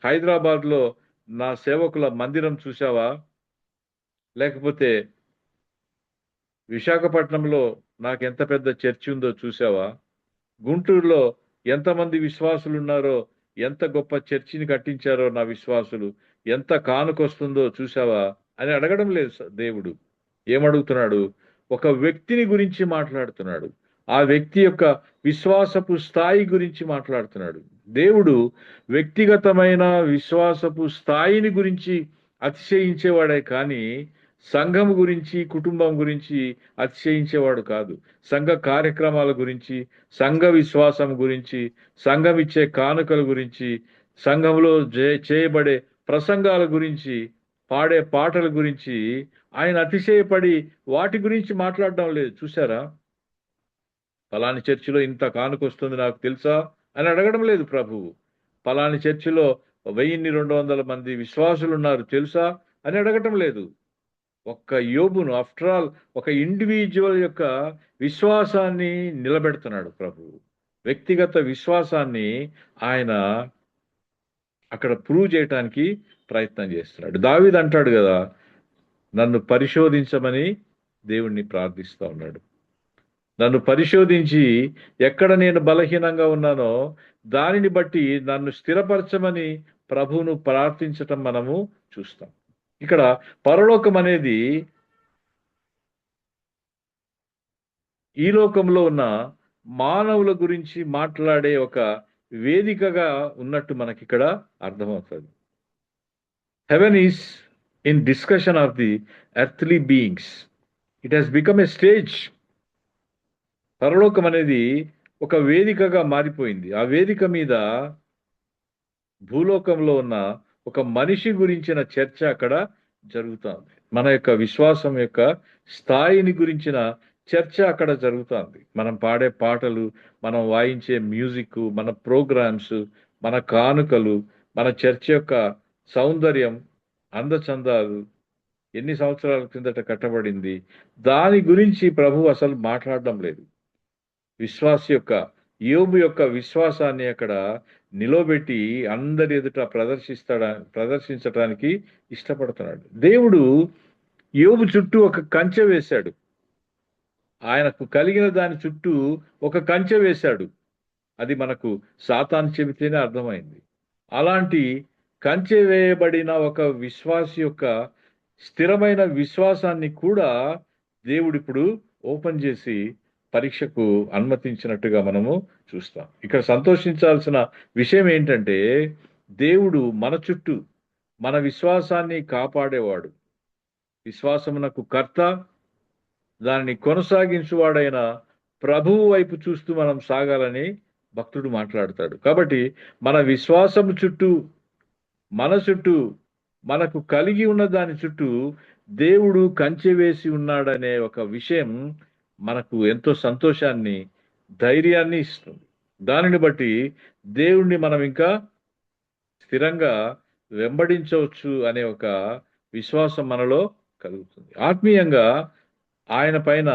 హైదరాబాద్లో నా సేవకుల మందిరం చూసావా? లేకపోతే విశాఖపట్నంలో నాకు ఎంత పెద్ద చర్చి ఉందో చూసావా? గుంటూరులో ఎంతమంది విశ్వాసులు ఉన్నారో, ఎంత గొప్ప చర్చిని కట్టించారో నా విశ్వాసులు, ఎంత కానుకొస్తుందో చూసావా అని అడగడం లేదు దేవుడు. ఏమడుగుతున్నాడు? ఒక వ్యక్తిని గురించి మాట్లాడుతున్నాడు. ఆ వ్యక్తి యొక్క విశ్వాసపు స్థాయి గురించి మాట్లాడుతున్నాడు. దేవుడు వ్యక్తిగతమైన విశ్వాసపు స్థాయిని గురించి అతిశయించేవాడే కానీ సంఘం గురించి, కుటుంబం గురించి అతిశయించేవాడు కాదు. సంఘ కార్యక్రమాల గురించి, సంఘ విశ్వాసం గురించి, సంఘం ఇచ్చే కానుకల గురించి, సంఘంలో చేయబడే ప్రసంగాల గురించి, పాడే పాటల గురించి ఆయన అతిశయపడి వాటి గురించి మాట్లాడడం లేదు. చూసారా? పలాని చర్చిలో ఇంత కానుకొస్తుంది నాకు తెలుసా అని అడగడం లేదు ప్రభువు. పలాని చర్చిలో 1200 మంది విశ్వాసులు ఉన్నారు తెలుసా అని అడగటం లేదు. ఒక్క యోబును, ఆఫ్టర్ ఆల్ ఒక ఇండివిజువల్ యొక్క విశ్వాసాన్ని నిలబెడుతున్నాడు ప్రభువు. వ్యక్తిగత విశ్వాసాన్ని ఆయన అక్కడ ప్రూవ్ చేయటానికి ప్రయత్నం చేస్తున్నాడు. దావీదు అంటాడు కదా, నన్ను పరిశోధించమని దేవుణ్ణి ప్రార్థిస్తూ ఉన్నాడు. నన్ను పరిశోధించి ఎక్కడ నేను బలహీనంగా ఉన్నానో దానిని బట్టి నన్ను స్థిరపరచమని ప్రభువును ప్రార్థించటం మనము చూస్తాం. ఇక్కడ పరలోకం అనేది ఈ లోకంలో ఉన్న మానవుల గురించి మాట్లాడే ఒక వేదికగా ఉన్నట్టు మనకి ఇక్కడ అర్థమవుతుంది. Haven is in discussion of the earthly beings. It has become a stage. పరలోకం అనేది ఒక వేదికగా మారిపోయింది. ఆ వేదిక మీద భూలోకంలో ఉన్న ఒక మనిషి గురించిన చర్చ అక్కడ జరుగుతుంది. మన యొక్క విశ్వాసం యొక్క స్థాయిని గురించిన చర్చ అక్కడ జరుగుతుంది. మనం పాడే పాటలు, మనం వాయించే మ్యూజిక్, మన ప్రోగ్రామ్స్, మన కానుకలు, మన చర్చ యొక్క సౌందర్యం, అందచందాలు, ఎన్ని సంవత్సరాల కిందట కట్టబడింది, దాని గురించి ప్రభు అసలు మాట్లాడడం లేదు. యోబు యొక్క విశ్వాసాన్ని అక్కడ నిలబెట్టి అందరి ఎదుట ప్రదర్శించడానికి ఇష్టపడుతున్నాడు. దేవుడు యోబు చుట్టూ ఒక కంచె వేశాడు. ఆయనకు కలిగిన దాని చుట్టూ ఒక కంచె వేశాడు. అది మనకు సాతాను చెబితేనే అర్థమైంది. అలాంటి కంచె వేయబడిన ఒక విశ్వాసి యొక్క స్థిరమైన విశ్వాసాన్ని కూడా దేవుడు ఇప్పుడు ఓపెన్ చేసి పరీక్షకు అనుమతించినట్టుగా మనము చూస్తాం. ఇక్కడ సంతోషించాల్సిన విషయం ఏంటంటే, దేవుడు మన చుట్టూ మన విశ్వాసాన్ని కాపాడేవాడు. విశ్వాసమునకు కర్త, దానిని కొనసాగించువాడైన ప్రభువు వైపు చూస్తూ మనం సాగాలని భక్తుడు మాట్లాడతాడు. కాబట్టి మన విశ్వాసము చుట్టూ, మన చుట్టూ, మనకు కలిగి ఉన్న దాని చుట్టూ దేవుడు కంచె వేసి ఉన్నాడనే ఒక విషయం మనకు ఎంతో సంతోషాన్ని, ధైర్యాన్ని ఇస్తుంది. దానిని బట్టి దేవుణ్ణి మనం ఇంకా స్థిరంగా వెంబడించవచ్చు అనే ఒక విశ్వాసం మనలో కలుగుతుంది. ఆత్మీయంగా ఆయన పైన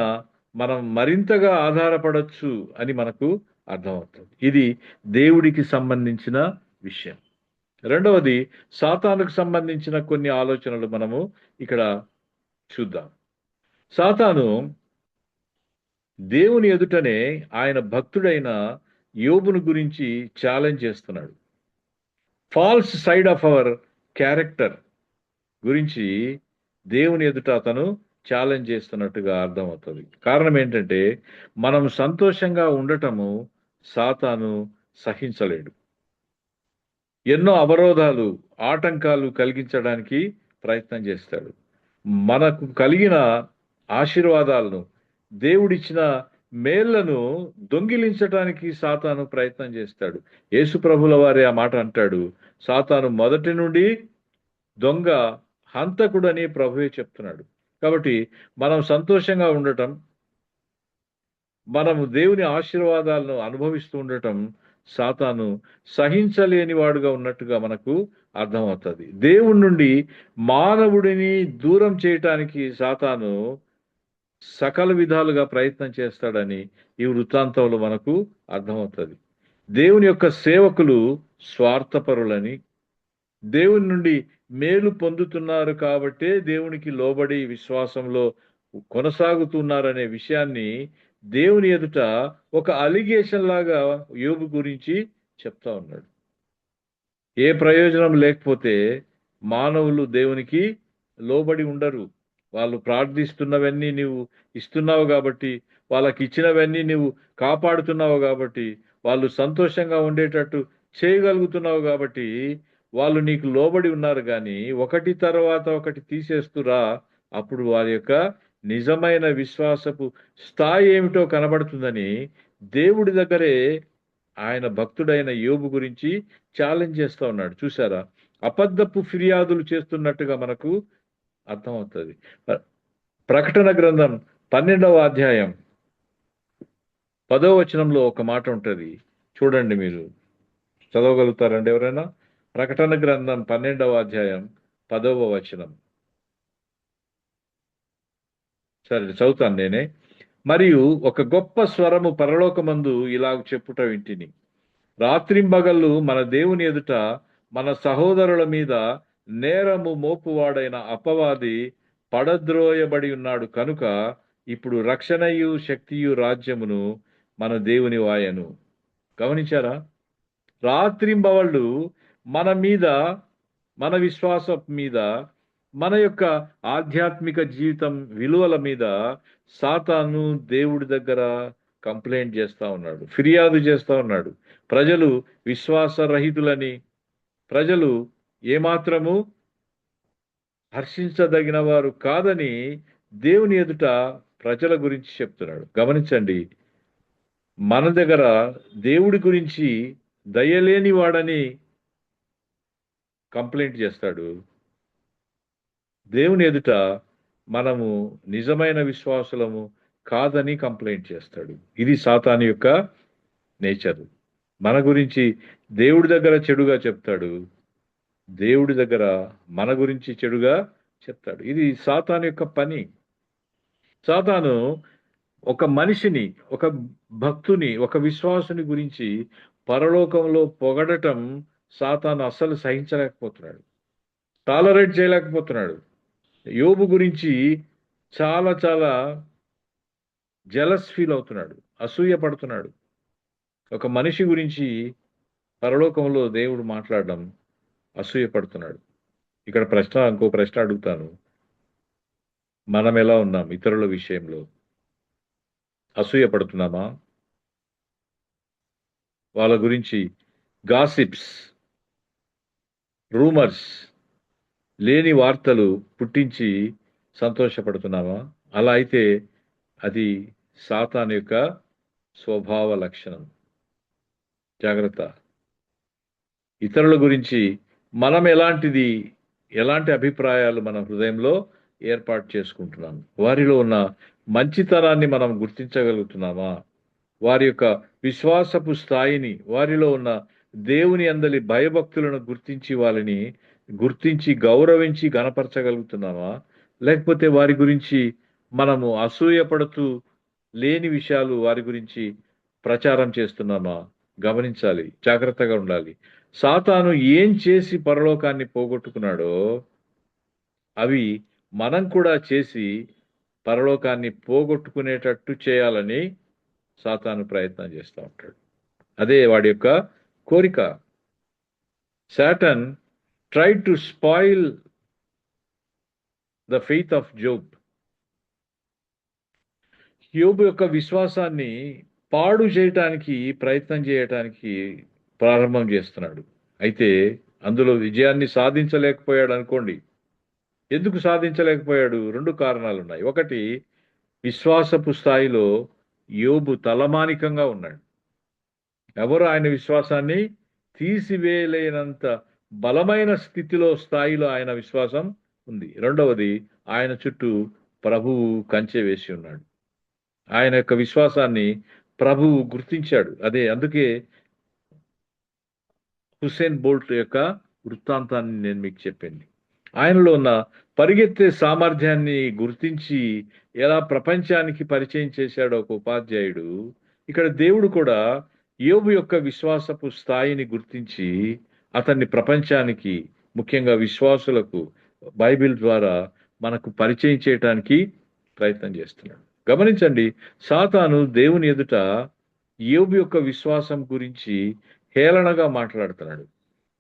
మనం మరింతగా ఆధారపడవచ్చు అని మనకు అర్థమవుతుంది. ఇది దేవుడికి సంబంధించిన విషయం. రెండవది, సాతానుకు సంబంధించిన కొన్ని ఆలోచనలు మనము ఇక్కడ చూద్దాం. సాతాను దేవుని ఎదుటనే ఆయన భక్తుడైన యోబును గురించి ఛాలెంజ్ చేస్తున్నాడు. False side of our character గురించి దేవుని ఎదుట అతను ఛాలెంజ్ చేస్తున్నట్టుగా అర్థమవుతుంది. కారణం ఏంటంటే, మనం సంతోషంగా ఉండటము సాతాను సహించలేడు. ఎన్నో అవరోధాలు, ఆటంకాలు కలిగించడానికి ప్రయత్నం చేస్తాడు. మనకు కలిగిన ఆశీర్వాదాలను, దేవుడిచ్చిన మేళ్లను దొంగిలించడానికి సాతాను ప్రయత్నం చేస్తాడు. యేసు ప్రభుల వారే ఆ మాట అంటాడు, సాతాను మొదటి నుండి దొంగ, హంతకుడని ప్రభువే చెప్తున్నాడు. కాబట్టి మనం సంతోషంగా ఉండటం, మనము దేవుని ఆశీర్వాదాలను అనుభవిస్తూ ఉండటం సాతాను సహించలేని వాడుగా ఉన్నట్టుగా మనకు అర్థమవుతుంది. దేవుడి నుండి మానవుడిని దూరం చేయటానికి సాతాను సకల విధాలుగా ప్రయత్నం చేస్తాడని ఈ వృత్తాంతంలో మనకు అర్థమవుతుంది. దేవుని యొక్క సేవకులు స్వార్థపరులని, దేవుని నుండి మేలు పొందుతున్నారు కాబట్టే దేవునికి లోబడి విశ్వాసంలో కొనసాగుతున్నారనే విషయాన్ని దేవుని ఎదుట ఒక అలిగేషన్ లాగా యోబు గురించి చెప్తా ఉన్నాడు. ఏ ప్రయోజనం లేకపోతే మానవులు దేవునికి లోబడి ఉండరు. వాళ్ళు ప్రార్థిస్తున్నవన్నీ నీవు ఇస్తున్నావు కాబట్టి, వాళ్ళకి ఇచ్చినవన్నీ నీవు కాపాడుతున్నావు కాబట్టి, వాళ్ళు సంతోషంగా ఉండేటట్టు చేయగలుగుతున్నావు కాబట్టి వాళ్ళు నీకు లోబడి ఉన్నారు. కానీ ఒకటి తర్వాత ఒకటి తీసేస్తురా, అప్పుడు వారి యొక్క నిజమైన విశ్వాసపు స్థాయి ఏమిటో కనబడుతుందని దేవుడి దగ్గరే ఆయన భక్తుడైన యోబు గురించి ఛాలెంజ్ చేస్తా ఉన్నాడు. చూసారా, అబద్ధపు ఫిర్యాదులు చేస్తున్నట్టుగా మనకు అర్థమవుతుంది. ప్రకటన గ్రంథం 12వ అధ్యాయం 10వ వచనంలో ఒక మాట ఉంటుంది, చూడండి. మీరు చదవగలుగుతారండి ఎవరైనా? ప్రకటన గ్రంథం 12వ అధ్యాయం 10వ వచనం. సరే, చదువుతాను నేనే. మరియు ఒక గొప్ప స్వరము పరలోకమందు ఇలాగ చెప్పుట వింటిని, రాత్రింబగళ్ళు మన దేవుని ఎదుట మన సహోదరుల మీద నేరము మోపువాడైన అపవాది పడద్రోయబడి ఉన్నాడు కనుక ఇప్పుడు రక్షణయు శక్తియు రాజ్యమును మన దేవుని వాయను. గమనించారా? రాత్రింబవళ్ళు మన మీద, మన విశ్వాసం మీద, మన యొక్క ఆధ్యాత్మిక జీవితం విలువల మీద సాతాను దేవుడి దగ్గర కంప్లైంట్ చేస్తా ఉన్నాడు, ఫిర్యాదు చేస్తా ఉన్నాడు. ప్రజలు విశ్వాసరహితులని, ప్రజలు ఏమాత్రము హర్షించదగిన వారు కాదని దేవుని ఎదుట ప్రజల గురించి చెప్తున్నాడు. గమనించండి, మన దగ్గర దేవుడి గురించి దయలేని వాడని కంప్లైంట్ చేస్తాడు. దేవుని ఎదుట మనము నిజమైన విశ్వాసులము కాదని కంప్లైంట్ చేస్తాడు. ఇది సాతాను యొక్క నేచర్. మన గురించి దేవుడి దగ్గర చెడుగా చెప్తాడు, దేవుడి దగ్గర మన గురించి చెడుగా చెప్తాడు. ఇది సాతాను యొక్క పని. సాతాను ఒక మనిషిని, ఒక భక్తుని, ఒక విశ్వాసుని గురించి పరలోకంలో పొగడటం సాతాను అస్సలు సహించలేకపోతున్నాడు, టాలరేట్ చేయలేకపోతున్నాడు. యోబు గురించి చాలా చాలా జెలస్ ఫీల్ అవుతున్నాడు, అసూయ పడుతున్నాడు. ఒక మనిషి గురించి పరలోకంలో దేవుడు మాట్లాడడం అసూయ పడుతున్నాడు. ఇక్కడ ఇంకో ప్రశ్న అడుగుతాను. మనం ఎలా ఉన్నాం ఇతరుల విషయంలో? అసూయ పడుతున్నామా? వాళ్ళ గురించి గాసిప్స్, రూమర్స్, లేని వార్తలు పుట్టించి సంతోషపడుతున్నామా? అలా అయితే అది సాతాను యొక్క స్వభావ లక్షణం. జాగ్రత్త. ఇతరుల గురించి మనం ఎలాంటి అభిప్రాయాలు మన హృదయంలో ఏర్పాటు చేసుకుంటున్నాం? వారిలో ఉన్న మంచితనాన్ని మనం గుర్తించగలుగుతున్నామా? వారి యొక్క విశ్వాసపు స్థాయిని, వారిలో ఉన్న దేవుని అందలి భయభక్తులను గుర్తించి గౌరవించి గణపరచగలుగుతున్నామా? లేకపోతే వారి గురించి మనము అసూయపడుతూ లేని విషయాలు వారి గురించి ప్రచారం చేస్తున్నామా? గమనించాలి, జాగ్రత్తగా ఉండాలి. సాతాను ఏం చేసి పరలోకాన్ని పోగొట్టుకున్నాడో అవి మనం కూడా చేసి పరలోకాన్ని పోగొట్టుకునేటట్టు చేయాలని సాతాను ప్రయత్నం చేస్తూ ఉంటాడు. అదే వాడి యొక్క కోరిక. Satan tried to spoil the faith of Job. యోబు యొక్క విశ్వాసాన్ని పాడు చేయటానికి ప్రయత్నం చేయటానికి ప్రారంభం చేస్తున్నాడు. అయితే అందులో విజయాన్ని సాధించలేకపోయాడు అనుకోండి. ఎందుకు సాధించలేకపోయాడు? 2 కారణాలు ఉన్నాయి. ఒకటి, విశ్వాసపు స్థాయిలో యోబు తలమానికంగా ఉన్నాడు. ఎవరు ఆయన విశ్వాసాన్ని తీసివేయలేనంత బలమైన స్థాయిలో ఆయన విశ్వాసం ఉంది. రెండవది, ఆయన చుట్టూ ప్రభువు కంచె వేసి ఉన్నాడు. ఆయన యొక్క విశ్వాసాన్ని ప్రభువు గుర్తించాడు. అందుకే హుసేన్ బోల్ట్ యొక్క వృత్తాంతాన్ని నేను మీకు చెప్పింది. ఆయనలో ఉన్న పరిగెత్తే సామర్థ్యాన్ని గుర్తించి ఎలా ప్రపంచానికి పరిచయం చేశాడో ఒక ఉపాధ్యాయుడు, ఇక్కడ దేవుడు కూడా యోబు యొక్క విశ్వాసపు స్థాయిని గుర్తించి అతన్ని ప్రపంచానికి, ముఖ్యంగా విశ్వాసులకు బైబిల్ ద్వారా మనకు పరిచయం చేయటానికి ప్రయత్నం చేస్తున్నాడు. గమనించండి, సాతాను దేవుని ఎదుట యోబు యొక్క విశ్వాసం గురించి హేళనగా మాట్లాడుతున్నాడు,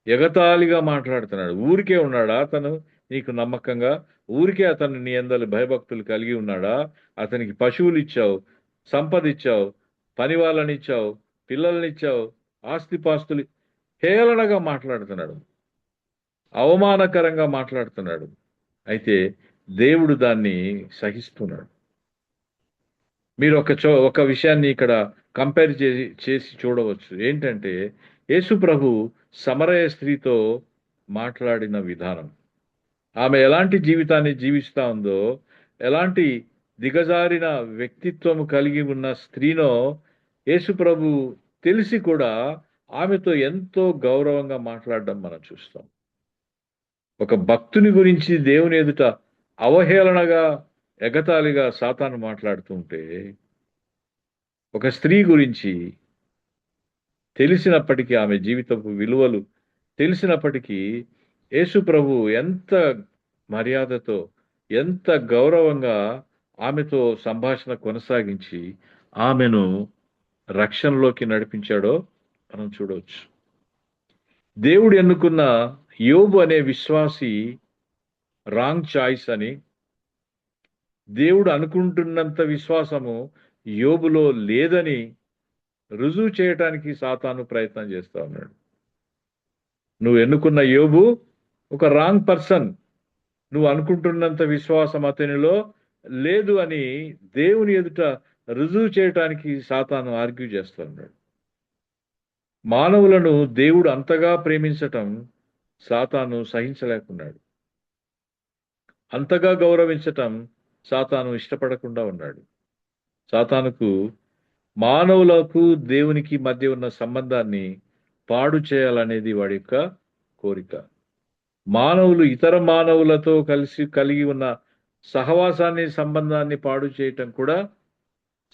ఎగతాళిగా మాట్లాడుతున్నాడు. ఊరికే ఉన్నాడా అతను నీకు నమ్మకంగా? ఊరికే అతను నీ అందరి భయభక్తులు కలిగి ఉన్నాడా? అతనికి పశువులు ఇచ్చావు, సంపద ఇచ్చావు, పని వాళ్ళని ఇచ్చావు, పిల్లల్ని ఇచ్చావు, ఆస్తిపాస్తులు. హేళనగా మాట్లాడుతున్నాడు, అవమానకరంగా మాట్లాడుతున్నాడు. అయితే దేవుడు దాన్ని సహిస్తున్నాడు. మీరు ఒక విషయాన్ని ఇక్కడ కంపేర్ చేసి చూడవచ్చు. ఏంటంటే, యేసు ప్రభు సమరయ స్త్రీతో మాట్లాడిన విధానం, ఆమె ఎలాంటి జీవితాన్ని జీవిస్తా ఉందో, ఎలాంటి దిగజారిన వ్యక్తిత్వం కలిగి ఉన్న స్త్రీనో యేసు ప్రభు తెలిసి కూడా ఆమెతో ఎంతో గౌరవంగా మాట్లాడడం మనం చూస్తాం. ఒక భక్తుని గురించి దేవుని ఎదుట అవహేళనగా, ఎగతాళిగా సాతాను మాట్లాడుతుంటే, ఒక స్త్రీ గురించి తెలిసినప్పటికీ, ఆమె జీవితపు విలువలు తెలిసినప్పటికీ యేసు ప్రభు ఎంత మర్యాదతో, ఎంత గౌరవంగా ఆమెతో సంభాషణ కొనసాగించి ఆమెను రక్షణలోకి నడిపించాడో మనం చూడవచ్చు. దేవుడు ఎన్నుకున్న యోబు అనే విశ్వాసి రాంగ్ చాయిస్ అని, దేవుడు అనుకుంటున్నంత విశ్వాసము యోబులో లేదని రుజువు చేయటానికి సాతాను ప్రయత్నం చేస్తా ఉన్నాడు. నువ్వు ఎన్నుకున్న యోబు ఒక రాంగ్ పర్సన్, నువ్వు అనుకుంటున్నంత విశ్వాసం అతనిలో లేదు అని దేవుని ఎదుట రుజువు చేయటానికి సాతాను ఆర్గ్యూ చేస్తా ఉన్నాడు. మానవులను దేవుడు అంతగా ప్రేమించటం సాతాను సహించలేకున్నాడు. అంతగా గౌరవించటం సాతాను ఇష్టపడకుండా ఉన్నాడు. సాతానుకు మానవులకు దేవునికి మధ్య ఉన్న సంబంధాన్ని పాడు చేయాలనేది వాడి యొక్క కోరిక. మానవులు ఇతర మానవులతో కలిగి ఉన్న సహవాసాన్ని, సంబంధాన్ని పాడు చేయటం కూడా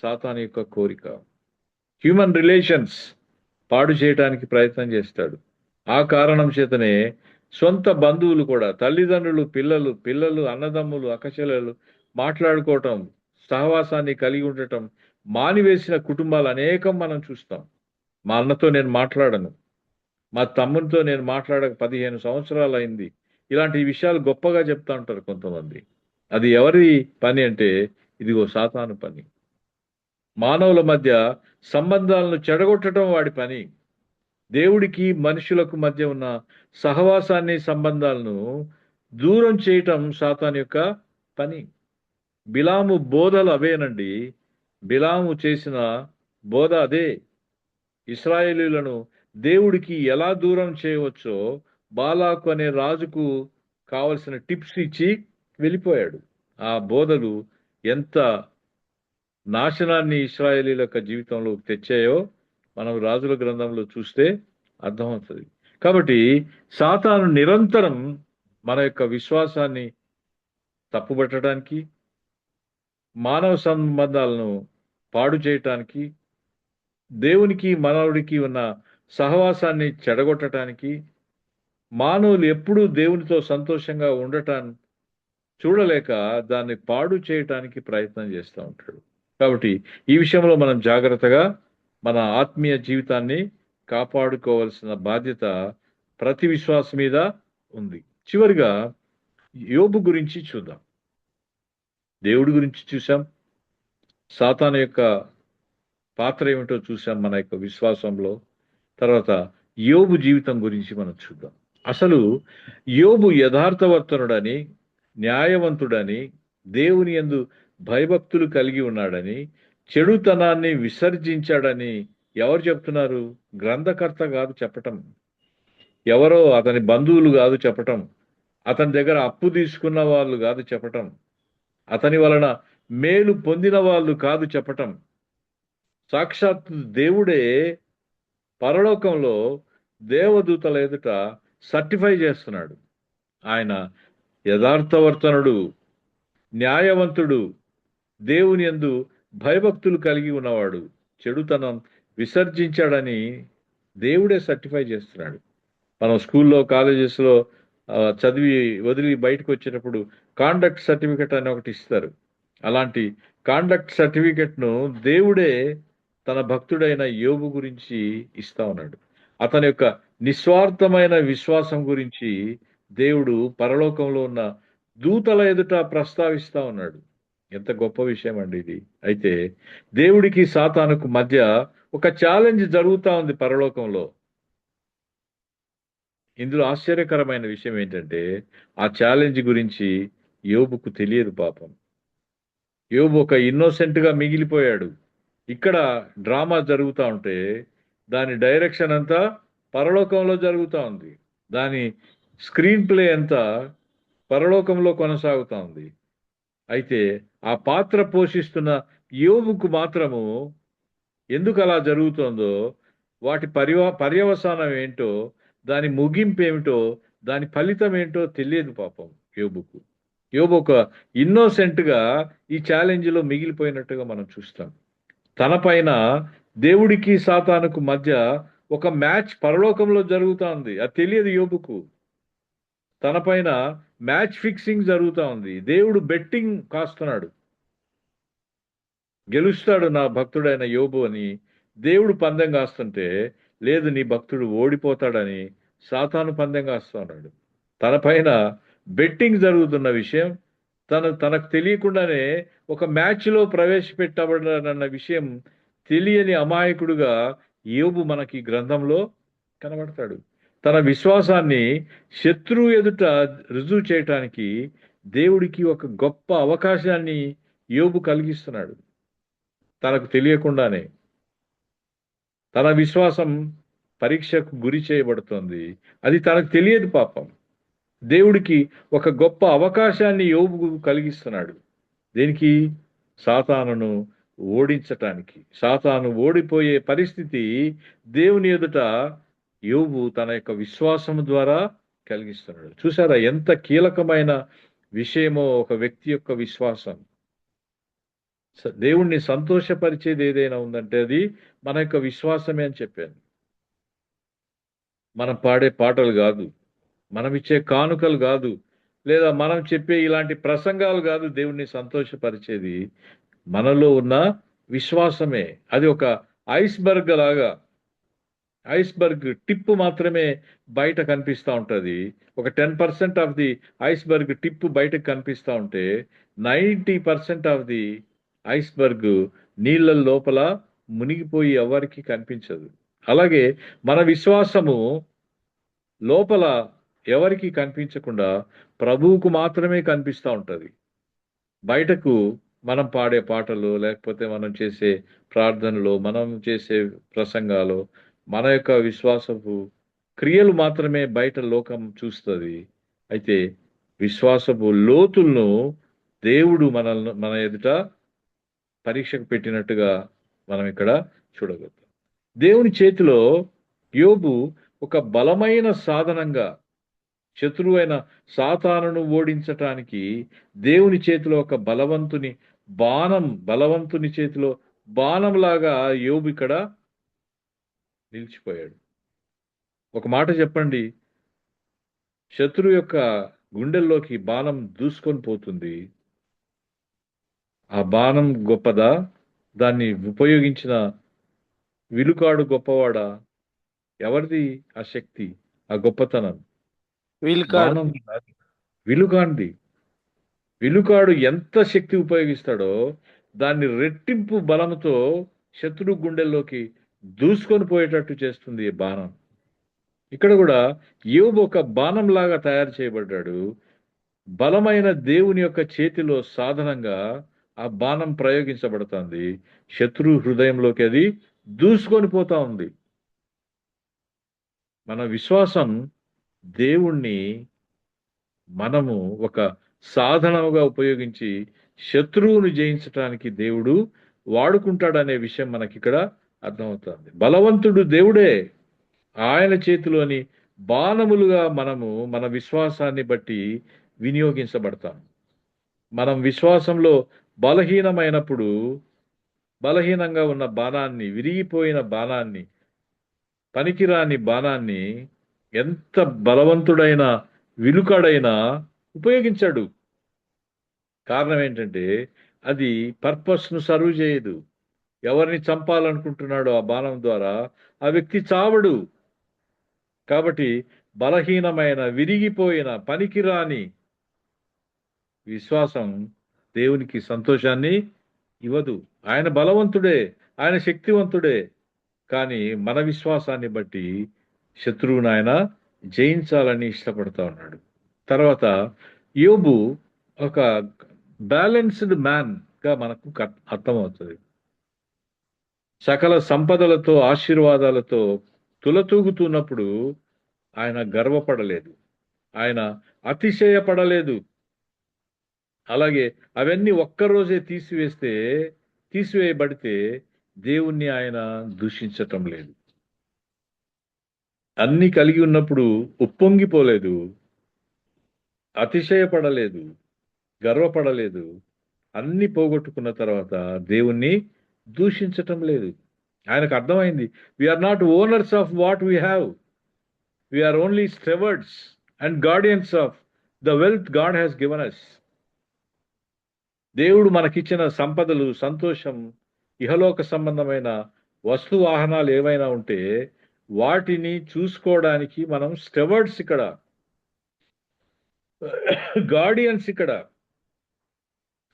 సాతాను యొక్క కోరిక. హ్యూమన్ రిలేషన్స్ పాడు చేయటానికి ప్రయత్నం చేస్తాడు. ఆ కారణం చేతనే సొంత బంధువులు కూడా, తల్లిదండ్రులు, పిల్లలు, అన్నదమ్ములు, అక్కచెల్లెలు మాట్లాడుకోవటం, సహవాసాన్ని కలిగి ఉండటం మానివేసిన కుటుంబాలు అనేకం మనం చూస్తాం. మా అన్నతో నేను మాట్లాడను, మా తమ్మునితో నేను మాట్లాడక 15 సంవత్సరాలు అయింది. ఇలాంటి విషయాలు గొప్పగా చెప్తా ఉంటారు కొంతమంది. అది ఎవరి పని అంటే, ఇదిగో సాతాను పని. మానవుల మధ్య సంబంధాలను చెడగొట్టడం వాడి పని. దేవుడికి మనుషులకు మధ్య ఉన్న సహవాసాన్ని, సంబంధాలను దూరం చేయటం సాతాను యొక్క పని. బిలాము బోధలు అవేనండి. బిలాము చేసిన బోధ అదే. ఇశ్రాయేలీయులను దేవుడికి ఎలా దూరం చేయవచ్చో బాలాకు అనే రాజుకు కావలసిన టిప్స్ ఇచ్చి వెళ్ళిపోయాడు. ఆ బోధలు ఎంత నాశనాన్ని ఇశ్రాయేలీయుల యొక్క జీవితంలో తెచ్చాయో మనం రాజుల గ్రంథంలో చూస్తే అర్థమవుతుంది. కాబట్టి సాతాను నిరంతరం మన యొక్క విశ్వాసాన్ని తప్పుబట్టడానికి, మానవ సంబంధాలను పాడు చేయటానికి, దేవునికి మానవుడికి ఉన్న సహవాసాన్ని చెడగొట్టడానికి, మానవులు ఎప్పుడూ దేవునితో సంతోషంగా ఉండటాన్ని చూడలేక దాన్ని పాడు చేయటానికి ప్రయత్నం చేస్తూ ఉంటాడు. కాబట్టి ఈ విషయంలో మనం జాగ్రత్తగా మన ఆత్మీయ జీవితాన్ని కాపాడుకోవాల్సిన బాధ్యత ప్రతి విశ్వాస మీద ఉంది. చివరిగా యోబు గురించి చూద్దాం. దేవుడి గురించి చూసాం, సాతాను యొక్క పాత్ర ఏమిటో చూసాం మన యొక్క విశ్వాసంలో. తర్వాత యోబు జీవితం గురించి మనం చూద్దాం. అసలు యోబు యథార్థవర్తనుడని, న్యాయవంతుడని, దేవుని యందు భయభక్తులు కలిగి ఉన్నాడని, చెడుతనాన్ని విసర్జించాడని ఎవరు చెప్తున్నారు? గ్రంథకర్త కాదు చెప్పటం, ఎవరో అతని బంధువులు కాదు చెప్పటం, అతని దగ్గర అప్పు తీసుకున్న వాళ్ళు కాదు చెప్పటం, అతని వలన మేలు పొందిన వాళ్ళు కాదు చెప్పటం. సాక్షాత్ దేవుడే పరలోకంలో దేవదూతల ఎదుట సర్టిఫై చేస్తున్నాడు. ఆయన యథార్థవర్తనుడు, న్యాయవంతుడు, దేవుని యందు భయభక్తులు కలిగి ఉన్నవాడు, చెడుతనం విసర్జించాడని దేవుడే సర్టిఫై చేస్తున్నాడు. మనం స్కూల్లో కాలేజెస్లో చదివి వదిలి బయటకు వచ్చేటప్పుడు కాండక్ట్ సర్టిఫికెట్ అని ఒకటి ఇస్తారు. అలాంటి కాండక్ట్ సర్టిఫికెట్ను దేవుడే తన భక్తుడైన యోబు గురించి ఇస్తా ఉన్నాడు. అతని యొక్క నిస్వార్థమైన విశ్వాసం గురించి దేవుడు పరలోకంలో ఉన్న దూతల ఎదుట ప్రస్తావిస్తా ఉన్నాడు. ఎంత గొప్ప విషయం అండి ఇది. అయితే దేవుడికి సాతానుకు మధ్య ఒక ఛాలెంజ్ జరుగుతా ఉంది పరలోకంలో. ఇందులో ఆశ్చర్యకరమైన విషయం ఏంటంటే ఆ ఛాలెంజ్ గురించి యోబుకు తెలియదు పాపం. యోబు ఒక ఇన్నోసెంట్ గా మిగిలిపోయాడు. ఇక్కడ డ్రామా జరుగుతూ ఉంటే దాని డైరెక్షన్ అంతా పరలోకంలో జరుగుతూ ఉంది. దాని స్క్రీన్ ప్లే అంతా పరలోకంలో కొనసాగుతూ ఉంది. అయితే ఆ పాత్ర పోషిస్తున్న యోబుకు మాత్రము ఎందుకు అలా జరుగుతుందో, వాటి పర్యవసానం ఏంటో, దాని ముగింపు ఏమిటో, దాని ఫలితం ఏంటో తెలియదు పాపం యోబుకు. యోబు ఒక ఇన్నోసెంట్ గా ఈ ఛాలెంజ్ లో మిగిలిపోయినట్టుగా మనం చూస్తాం. తన పైన దేవుడికి సాతానుకు మధ్య ఒక మ్యాచ్ పరలోకంలో జరుగుతా ఉంది. అది తెలియదు యోబుకు. తన పైన మ్యాచ్ ఫిక్సింగ్ జరుగుతా ఉంది. దేవుడు బెట్టింగ్ కాస్తున్నాడు. గెలుస్తాడు నా భక్తుడైన యోబు అని దేవుడు పందెం కాస్తుంటే, లేదు నీ భక్తుడు ఓడిపోతాడని సాతాను పందెం కాస్తా ఉన్నాడు. తన పైన బెట్టింగ్ జరుగుతున్న విషయం తనకు తెలియకుండానే ఒక మ్యాచ్లో ప్రవేశపెట్టబడ్డాడన్న విషయం తెలియని అమాయకుడుగా యోబు మనకి గ్రంథంలో కనబడతాడు. తన విశ్వాసాన్ని శత్రువు ఎదుట రుజువు చేయటానికి దేవుడికి ఒక గొప్ప అవకాశాన్ని యోబు కలిగిస్తున్నాడు. తనకు తెలియకుండానే తన విశ్వాసం పరీక్షకు గురి చేయబడుతోంది. అది తనకు తెలియదు పాపం. దేవుడికి ఒక గొప్ప అవకాశాన్ని యోబు కలిగిస్తున్నాడు. దేనికి? సాతానును ఓడించటానికి. సాతాను ఓడిపోయే పరిస్థితి దేవుని ఎదుట యోబు తన యొక్క విశ్వాసం ద్వారా కలిగిస్తున్నాడు. చూసారా ఎంత కీలకమైన విషయమో ఒక వ్యక్తి యొక్క విశ్వాసం. దేవుణ్ణి సంతోషపరిచేది ఏదైనా ఉందంటే అది మన యొక్క విశ్వాసమే అని చెప్పాను. మనం పాడే పాటలు కాదు, మనం ఇచ్చే కానుకలు కాదు, లేదా మనం చెప్పే ఇలాంటి ప్రసంగాలు కాదు దేవుణ్ణి సంతోషపరిచేది. మనలో ఉన్న విశ్వాసమే. అది ఒక ఐస్బర్గ్ లాగా, ఐస్బర్గ్ టిప్ మాత్రమే బయట కనిపిస్తూ ఉంటుంది. ఒక 10% ఆఫ్ ది ఐస్బర్గ్ టిప్ బయటకు కనిపిస్తూ ఉంటే 90% ఆఫ్ ది ఐస్బర్గ్ నీళ్ళ లోపల మునిగిపోయి ఎవరికి కనిపించదు. అలాగే మన విశ్వాసము లోపల ఎవరికి కనిపించకుండా ప్రభువుకు మాత్రమే కనిపిస్తూ ఉంటుంది. బయటకు మనం పాడే పాటలు, లేకపోతే మనం చేసే ప్రార్థనలు, మనం చేసే ప్రసంగాలు, మన యొక్క విశ్వాసపు క్రియలు మాత్రమే బయట లోకం చూస్తుంది. అయితే విశ్వాసపు లోతులను దేవుడు మన ఎదుట పరీక్షకు పెట్టినట్టుగా మనం ఇక్కడ చూడగలుగుతాం. దేవుని చేతిలో యోబు ఒక బలమైన సాధనంగా, శత్రువైన సాతానును ఓడించటానికి దేవుని చేతిలో ఒక బలవంతుని చేతిలో బాణంలాగా యోబు ఇక్కడ నిలిచిపోయాడు. ఒక మాట చెప్పండి, శత్రు యొక్క గుండెల్లోకి బాణం దూసుకొని పోతుంది. ఆ బాణం గొప్పదా? దాన్ని ఉపయోగించిన విలుకాడు గొప్పవాడా? ఎవరిది ఆ శక్తి, ఆ గొప్పతనం? బాణం కాదు, విలుకాండి. విలుకాడు ఎంత శక్తి ఉపయోగిస్తాడో దాన్ని రెట్టింపు బలంతో శత్రు గుండెల్లోకి దూసుకొని పోయేటట్టు చేస్తుంది ఈ బాణం. ఇక్కడ కూడా యోబు ఒక బాణం లాగా తయారు చేయబడ్డాడు. బలమైన దేవుని యొక్క చేతిలో సాధనంగా ఆ బాణం ప్రయోగించబడుతుంది. శత్రు హృదయంలోకి అది దూసుకొని పోతా ఉంది. మన విశ్వాసం దేవుణ్ణి మనము ఒక సాధనముగా ఉపయోగించి శత్రువును జయించటానికి దేవుడు వాడుకుంటాడనే విషయం మనకి ఇక్కడ అర్థమవుతుంది. బలవంతుడు దేవుడే. ఆయన చేతిలోని బాణములుగా మనము మన విశ్వాసాన్ని బట్టి వినియోగించబడతాం. మనం విశ్వాసంలో బలహీనమైనప్పుడు బలహీనంగా ఉన్న బాణాన్ని, విరిగిపోయిన బాణాన్ని, పనికిరాని బాణాన్ని ఎంత బలవంతుడైన విలుకాడైనా ఉపయోగించాడు. కారణం ఏంటంటే అది పర్పస్ను సర్వ్ చేయదు. ఎవరిని చంపాలనుకుంటున్నాడో ఆ బాణం ద్వారా ఆ వ్యక్తి చావడు. కాబట్టి బలహీనమైన, విరిగిపోయిన, పనికిరాని విశ్వాసం దేవునికి సంతోషాన్ని ఇవ్వదు. ఆయన బలవంతుడే, ఆయన శక్తివంతుడే. కానీ మన విశ్వాసాన్ని బట్టి శత్రువును ఆయన జయించాలని ఇష్టపడతా ఉన్నాడు. తర్వాత యోబు ఒక బ్యాలెన్స్డ్ మ్యాన్ గా మనకు అర్థమవుతుంది. సకల సంపదలతో, ఆశీర్వాదాలతో తులతూగుతున్నప్పుడు ఆయన గర్వపడలేదు, ఆయన అతిశయపడలేదు. అలాగే అవన్నీ ఒక్కరోజే తీసివేయబడితే దేవుణ్ణి ఆయన దూషించటం లేదు. అన్ని కలిగి ఉన్నప్పుడు ఉప్పొంగిపోలేదు, అతిశయపడలేదు, గర్వపడలేదు. అన్ని పోగొట్టుకున్న తర్వాత దేవుణ్ణి దూషించటం లేదు. ఆయనకు అర్థమైంది, we are not owners of what we have, we are only stewards and guardians of the wealth God has given us. దేవుడు మనకిచ్చిన సంపదలు, సంతోషం, ఇహలోక సంబంధమైన వస్తు వాహనాలు ఏవైనా ఉంటే వాటిని చూసుకోవడానికి మనం స్టెవర్డ్స్, ఇక్కడ గార్డియన్స్. ఇక్కడ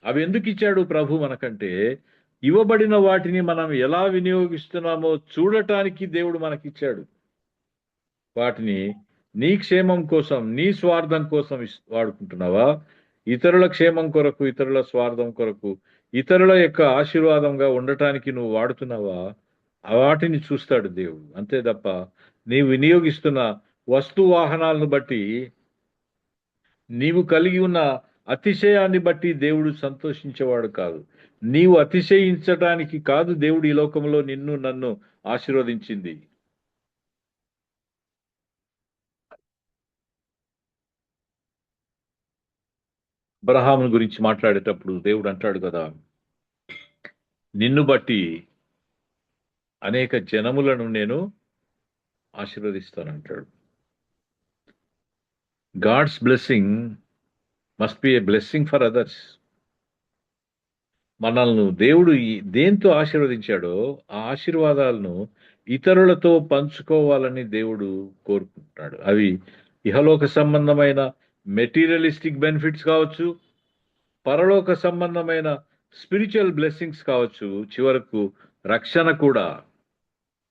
అవి ఎందుకు ఇచ్చాడు ప్రభు మనకంటే, ఇవ్వబడిన వాటిని మనం ఎలా వినియోగిస్తున్నామో చూడటానికి దేవుడు మనకిచ్చాడు. వాటిని నీ క్షేమం కోసం, నీ స్వార్థం కోసం వాడుకుంటున్నావా? ఇతరుల క్షేమం కొరకు, ఇతరుల స్వార్థం కొరకు, ఇతరుల యొక్క ఆశీర్వాదంగా ఉండటానికి నువ్వు వాడుతున్నావా? వాటిని చూస్తాడు దేవుడు. అంతే తప్ప నీవు వినియోగిస్తున్న వస్తు వాహనాలను బట్టి, నీవు కలిగి ఉన్న అతిశయాన్ని బట్టి దేవుడు సంతోషించేవాడు కాదు. నీవు అతిశయించటానికి కాదు దేవుడు ఈ లోకంలో నిన్ను నన్ను ఆశీర్వదించింది. అబ్రహాము గురించి మాట్లాడేటప్పుడు దేవుడు అంటాడు కదా, నిన్ను బట్టి అనేక జనములను నేను ఆశీర్వదిస్తానంటాడు. God's blessing must be a blessing for others. మనల్ని దేవుడు దేంతో ఆశీర్వదించాడో ఆ ఆశీర్వాదాలను ఇతరులతో పంచుకోవాలని దేవుడు కోరుకుంటున్నాడు. అవి ఇహలోక సంబంధమైన మెటీరియలిస్టిక్ బెనిఫిట్స్ కావచ్చు, పరలోక సంబంధమైన స్పిరిచువల్ బ్లెస్సింగ్స్ కావచ్చు, చివరకు రక్షణ కూడా.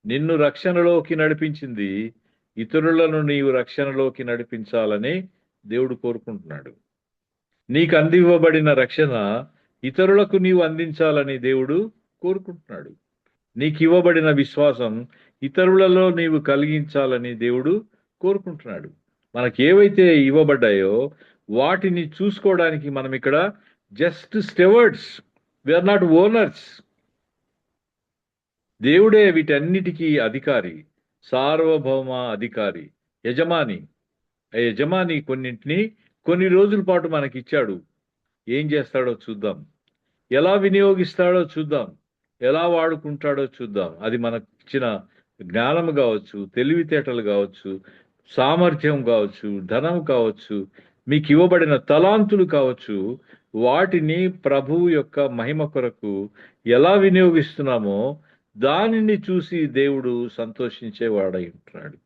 నిన్ను రక్షణలోకి నడిపించింది ఇతరులను నీవు రక్షణలోకి నడిపించాలని దేవుడు కోరుకుంటున్నాడు. నీకు అందివ్వబడిన రక్షణ ఇతరులకు నీవు అందించాలని దేవుడు కోరుకుంటున్నాడు. నీకు ఇవ్వబడిన విశ్వాసం ఇతరులలో నీవు కలిగించాలని దేవుడు కోరుకుంటున్నాడు. మనకి ఏవైతే ఇవ్వబడ్డాయో వాటిని చూసుకోవడానికి మనం ఇక్కడ జస్ట్ స్టెవర్డ్స్, వీఆర్ నాట్ ఓనర్స్. దేవుడే వీటన్నిటికీ అధికారి, సార్వభౌమ అధికారి, యజమాని. ఆ యజమాని కొన్నింటిని కొన్ని రోజుల పాటు మనకి ఇచ్చాడు. ఏం చేస్తాడో చూద్దాం, ఎలా వినియోగిస్తాడో చూద్దాం, ఎలా వాడుకుంటాడో చూద్దాం. అది మనకు ఇచ్చిన జ్ఞానం కావచ్చు, తెలివితేటలు కావచ్చు, సామర్థ్యం కావచ్చు, ధనం కావచ్చు, మీకు ఇవ్వబడిన తలాంతులు కావచ్చు. వాటిని ప్రభువు యొక్క మహిమ కొరకు ఎలా వినియోగిస్తున్నామో దానిని చూసి దేవుడు సంతోషించేవాడై ఉంటున్నాడు.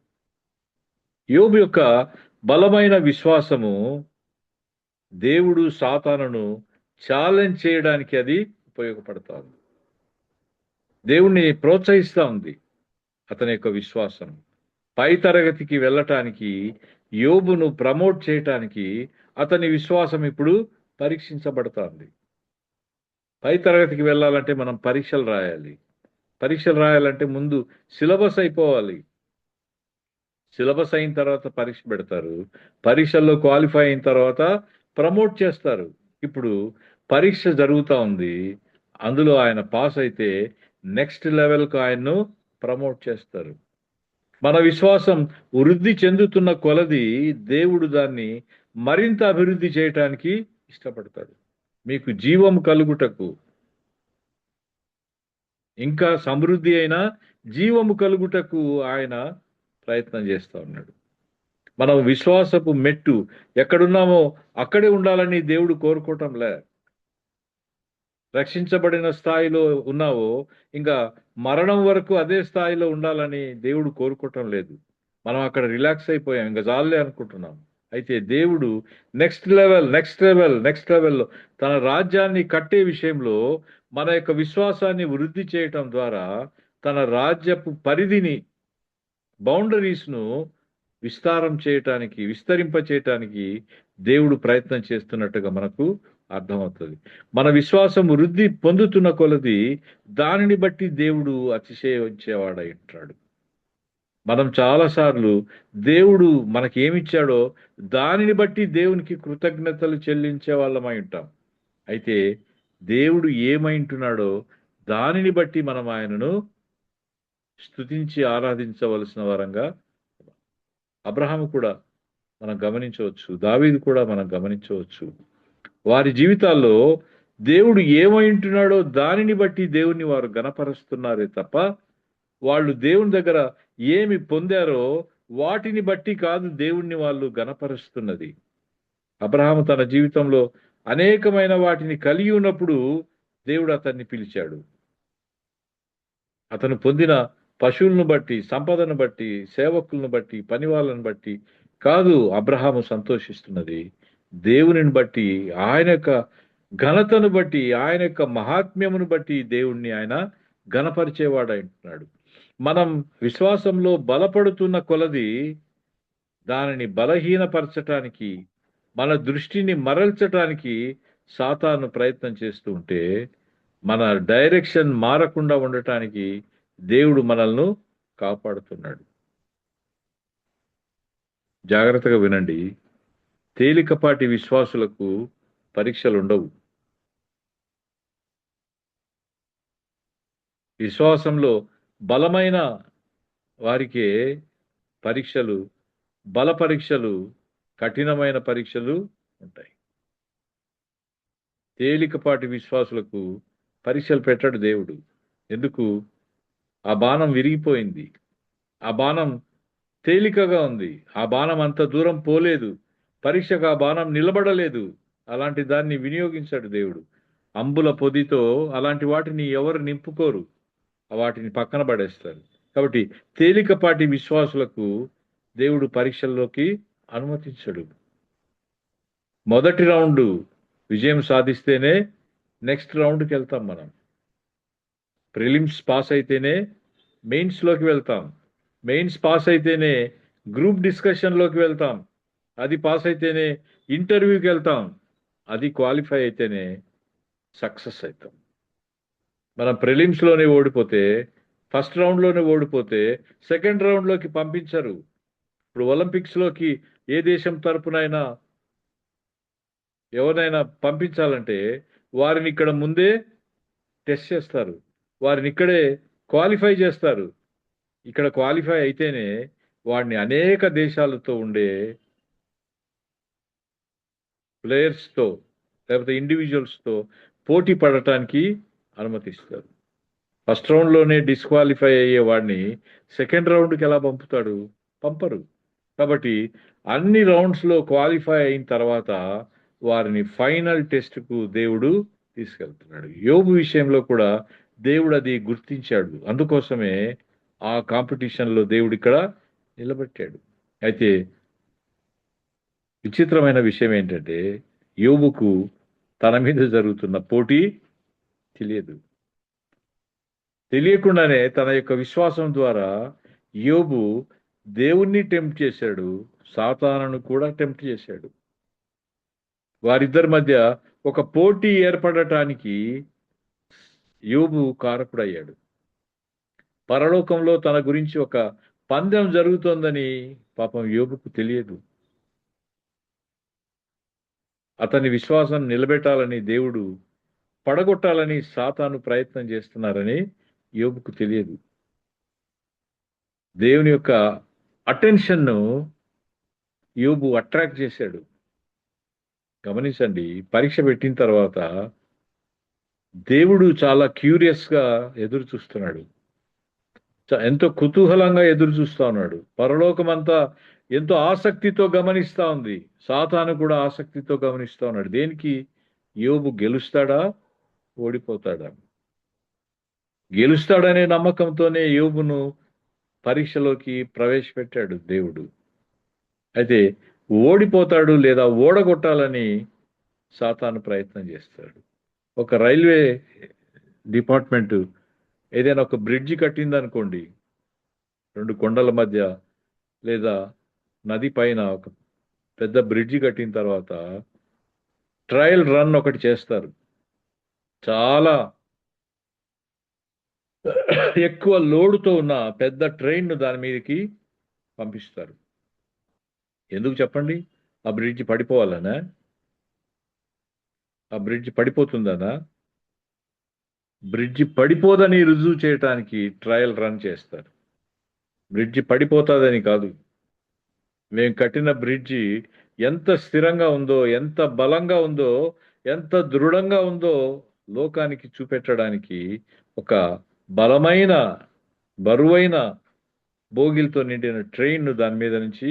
యోబు యొక్క బలమైన విశ్వాసము దేవుడు సాతానును ఛాలెంజ్ చేయడానికి అది ఉపయోగపడతా ఉంది. దేవుణ్ణి ప్రోత్సహిస్తూ ఉంది. అతని యొక్క విశ్వాసం పై తరగతికి వెళ్ళటానికి, యోబును ప్రమోట్ చేయటానికి అతని విశ్వాసం ఇప్పుడు పరీక్షించబడుతోంది. పై తరగతికి వెళ్ళాలంటే మనం పరీక్షలు రాయాలి. పరీక్షలు రాయాలంటే ముందు సిలబస్ అయిపోవాలి. సిలబస్ అయిన తర్వాత పరీక్ష పెడతారు. పరీక్షల్లో క్వాలిఫై అయిన తర్వాత ప్రమోట్ చేస్తారు. ఇప్పుడు పరీక్ష జరుగుతూ ఉంది. అందులో ఆయన పాస్ అయితే నెక్స్ట్ లెవెల్కు ఆయన్ను ప్రమోట్ చేస్తారు. మన విశ్వాసం వృద్ధి చెందుతున్న కొలది దేవుడు దాన్ని మరింత అభివృద్ధి చేయటానికి ఇష్టపడతాడు. మీకు జీవం కలుగుటకు, ఇంకా సమృద్ధి అయిన జీవము కలుగుటకు ఆయన ప్రయత్నం చేస్తూ ఉన్నాడు. మనం విశ్వాసపు మెట్టు ఎక్కడున్నామో అక్కడే ఉండాలని దేవుడు కోరుకోవటంలే. రక్షించబడిన స్థాయిలో ఉన్నావో ఇంకా మరణం వరకు అదే స్థాయిలో ఉండాలని దేవుడు కోరుకోవటం లేదు. మనం అక్కడ రిలాక్స్ అయిపోయాం, ఇంకా చాలే అనుకుంటున్నాం. అయితే దేవుడు నెక్స్ట్ లెవెల్లో తన రాజ్యాన్ని కట్టే విషయంలో మన యొక్క విశ్వాసాన్ని వృద్ధి చేయటం ద్వారా తన రాజ్యపు పరిధిని, బౌండరీస్ను విస్తరింప చేయటానికి దేవుడు ప్రయత్నం చేస్తున్నట్టుగా మనకు అర్థమవుతుంది. మన విశ్వాసం వృద్ధి పొందుతున్న కొలది దానిని బట్టి దేవుడు అతిశయించేవాడై ఉంటాడు. మనం చాలాసార్లు దేవుడు మనకి ఏమిచ్చాడో దానిని బట్టి దేవునికి కృతజ్ఞతలు చెల్లించే వాళ్ళమై ఉంటాం. అయితే దేవుడు ఏమైంటున్నాడో దానిని బట్టి మనం ఆయనను స్తుతించి ఆరాధించవలసిన వారంగా అబ్రహాము కూడా మనం గమనించవచ్చు, దావీదు కూడా మనం గమనించవచ్చు. వారి జీవితాల్లో దేవుడు ఏమైంటున్నాడో దానిని బట్టి దేవుణ్ణి వారు గణపరుస్తున్నారే తప్ప వాళ్ళు దేవుని దగ్గర ఏమి పొందారో వాటిని బట్టి కాదు దేవుణ్ణి వాళ్ళు గణపరుస్తున్నది. అబ్రహాము తన జీవితంలో అనేకమైన వాటిని కలిగి ఉన్నప్పుడు దేవుడు అతన్ని పిలిచాడు. అతను పొందిన పశువులను బట్టి, సంపదను బట్టి, సేవకులను బట్టి, పని వాళ్ళను బట్టి కాదు అబ్రహాము సంతోషిస్తున్నది. దేవునిని బట్టి, ఆయన యొక్క ఘనతను బట్టి, ఆయన యొక్క మహాత్మ్యమును బట్టి దేవుణ్ణి ఆయన గణపరిచేవాడంటున్నాడు. మనం విశ్వాసంలో బలపడుతున్న కొలది దానిని బలహీనపరచటానికి, మన దృష్టిని మరల్చటానికి సాతాను ప్రయత్నం చేస్తూ ఉంటే మన డైరెక్షన్ మారకుండా ఉండటానికి దేవుడు మనల్ని కాపాడుతున్నాడు. జాగ్రత్తగా వినండి. తేలికపాటి విశ్వాసులకు పరీక్షలు ఉండవు. విశ్వాసంలో బలమైన వారికే పరీక్షలు, బల పరీక్షలు, కఠినమైన పరీక్షలు ఉంటాయి. తేలికపాటి విశ్వాసులకు పరీక్షలు పెట్టాడు దేవుడు. ఎందుకు? ఆ బాణం విరిగిపోయింది, ఆ బాణం తేలికగా ఉంది, ఆ బాణం అంత దూరం పోలేదు, పరీక్షకు ఆ బాణం నిలబడలేదు. అలాంటి దాన్ని వినియోగించాడు దేవుడు. అంబుల పొదితో అలాంటి వాటిని ఎవరు నింపుకోరు, వాటిని పక్కన పడేస్తారు. కాబట్టి తేలికపాటి విశ్వాసులకు దేవుడు పరీక్షల్లోకి అనుమతించడు. మొదటి రౌండ్ విజయం సాధిస్తేనే నెక్స్ట్ రౌండ్కి వెళ్తాం. మనం ప్రిలిమ్స్ పాస్ అయితేనే మెయిన్స్లోకి వెళ్తాం, మెయిన్స్ పాస్ అయితేనే గ్రూప్ డిస్కషన్లోకి వెళ్తాం, అది పాస్ అయితేనే ఇంటర్వ్యూకి వెళ్తాం, అది క్వాలిఫై అయితేనే సక్సెస్ అవుతాం. మనం ప్రిలిమ్స్లోనే ఓడిపోతే, ఫస్ట్ రౌండ్లోనే ఓడిపోతే సెకండ్ రౌండ్లోకి పంపించరు. ఇప్పుడు ఒలింపిక్స్లోకి ఏ దేశం తరపునైనా ఎవరినైనా పంపించాలంటే వారిని ఇక్కడ ముందే టెస్ట్ చేస్తారు, వారిని ఇక్కడే క్వాలిఫై చేస్తారు. ఇక్కడ క్వాలిఫై అయితేనే వాడిని అనేక దేశాలతో ఉండే ప్లేయర్స్తో లేకపోతే ఇండివిజువల్స్తో పోటీ పడటానికి అనుమతిస్తారు. ఫస్ట్ రౌండ్లోనే డిస్క్వాలిఫై అయ్యే వాడిని సెకండ్ రౌండ్కి ఎలా పంపుతాడు? పంపరు. కాబట్టి అన్ని రౌండ్స్లో క్వాలిఫై అయిన తర్వాత వారిని ఫైనల్ టెస్ట్కు దేవుడు తీసుకెళ్తున్నాడు. యోబు విషయంలో కూడా దేవుడు అది గుర్తించాడు. అందుకోసమే ఆ కాంపిటీషన్లో దేవుడు ఇక్కడ నిలబెట్టాడు. అయితే విచిత్రమైన విషయం ఏంటంటే యోబుకు తన మీద జరుగుతున్న పోటీ తెలియకుండానే తన యొక్క విశ్వాసం ద్వారా యోబు దేవుణ్ణి టెంప్ట్ చేశాడు, సాతానును కూడా టెంప్ట్ చేశాడు. వారిద్దరి మధ్య ఒక పోటీ ఏర్పడటానికి యోబు కారకుడయ్యాడు. పరలోకంలో తన గురించి ఒక పందెం జరుగుతోందని పాపం యోబుకు తెలియదు. అతని విశ్వాసం నిలబెట్టాలని దేవుడు పడగొట్టాలని సాతాను ప్రయత్నం చేస్తున్నారని యోబుకు తెలియదు. దేవుని యొక్క అటెన్షన్ను యోబు అట్రాక్ట్ చేశాడు. గమనించండి, పరీక్ష పెట్టిన తర్వాత దేవుడు చాలా క్యూరియస్గా ఎదురు చూస్తున్నాడు. ఎంతో కుతూహలంగా ఎదురు చూస్తా ఉన్నాడు. పరలోకమంతా ఎంతో ఆసక్తితో గమనిస్తా ఉంది. సాతాను కూడా ఆసక్తితో గమనిస్తా ఉన్నాడు. దేనికి? యోబు గెలుస్తాడా ఓడిపోతాడా? గెలుస్తాడనే నమ్మకంతోనే యోబును పరీక్షలోకి ప్రవేశపెట్టాడు దేవుడు. అయితే ఓడిపోతాడు లేదా ఓడగొట్టాలని సాతాను ప్రయత్నం చేస్తాడు. ఒక రైల్వే డిపార్ట్మెంట్ ఏదైనా ఒక బ్రిడ్జి కట్టిందనుకోండి, 2 కొండల మధ్య లేదా నది పైన ఒక పెద్ద బ్రిడ్జి కట్టిన తర్వాత ట్రయల్ రన్ ఒకటి చేస్తారు. చాలా ఎక్కువ లోడుతో ఉన్న పెద్ద ట్రైన్ను దాని మీదకి పంపిస్తారు. ఎందుకు చెప్పండి? ఆ బ్రిడ్జి పడిపోవాలనా? ఆ బ్రిడ్జి పడిపోతుందనా? బ్రిడ్జి పడిపోదని రుజువు చేయటానికి ట్రయల్ రన్ చేస్తారు. బ్రిడ్జి పడిపోతుందని కాదు. మేము కట్టిన బ్రిడ్జి ఎంత స్థిరంగా ఉందో, ఎంత బలంగా ఉందో, ఎంత దృఢంగా ఉందో లోకానికి చూపెట్టడానికి ఒక బలమైన బరువైన బోగిలతో నిండిన ట్రైన్ను దాని మీద నుంచి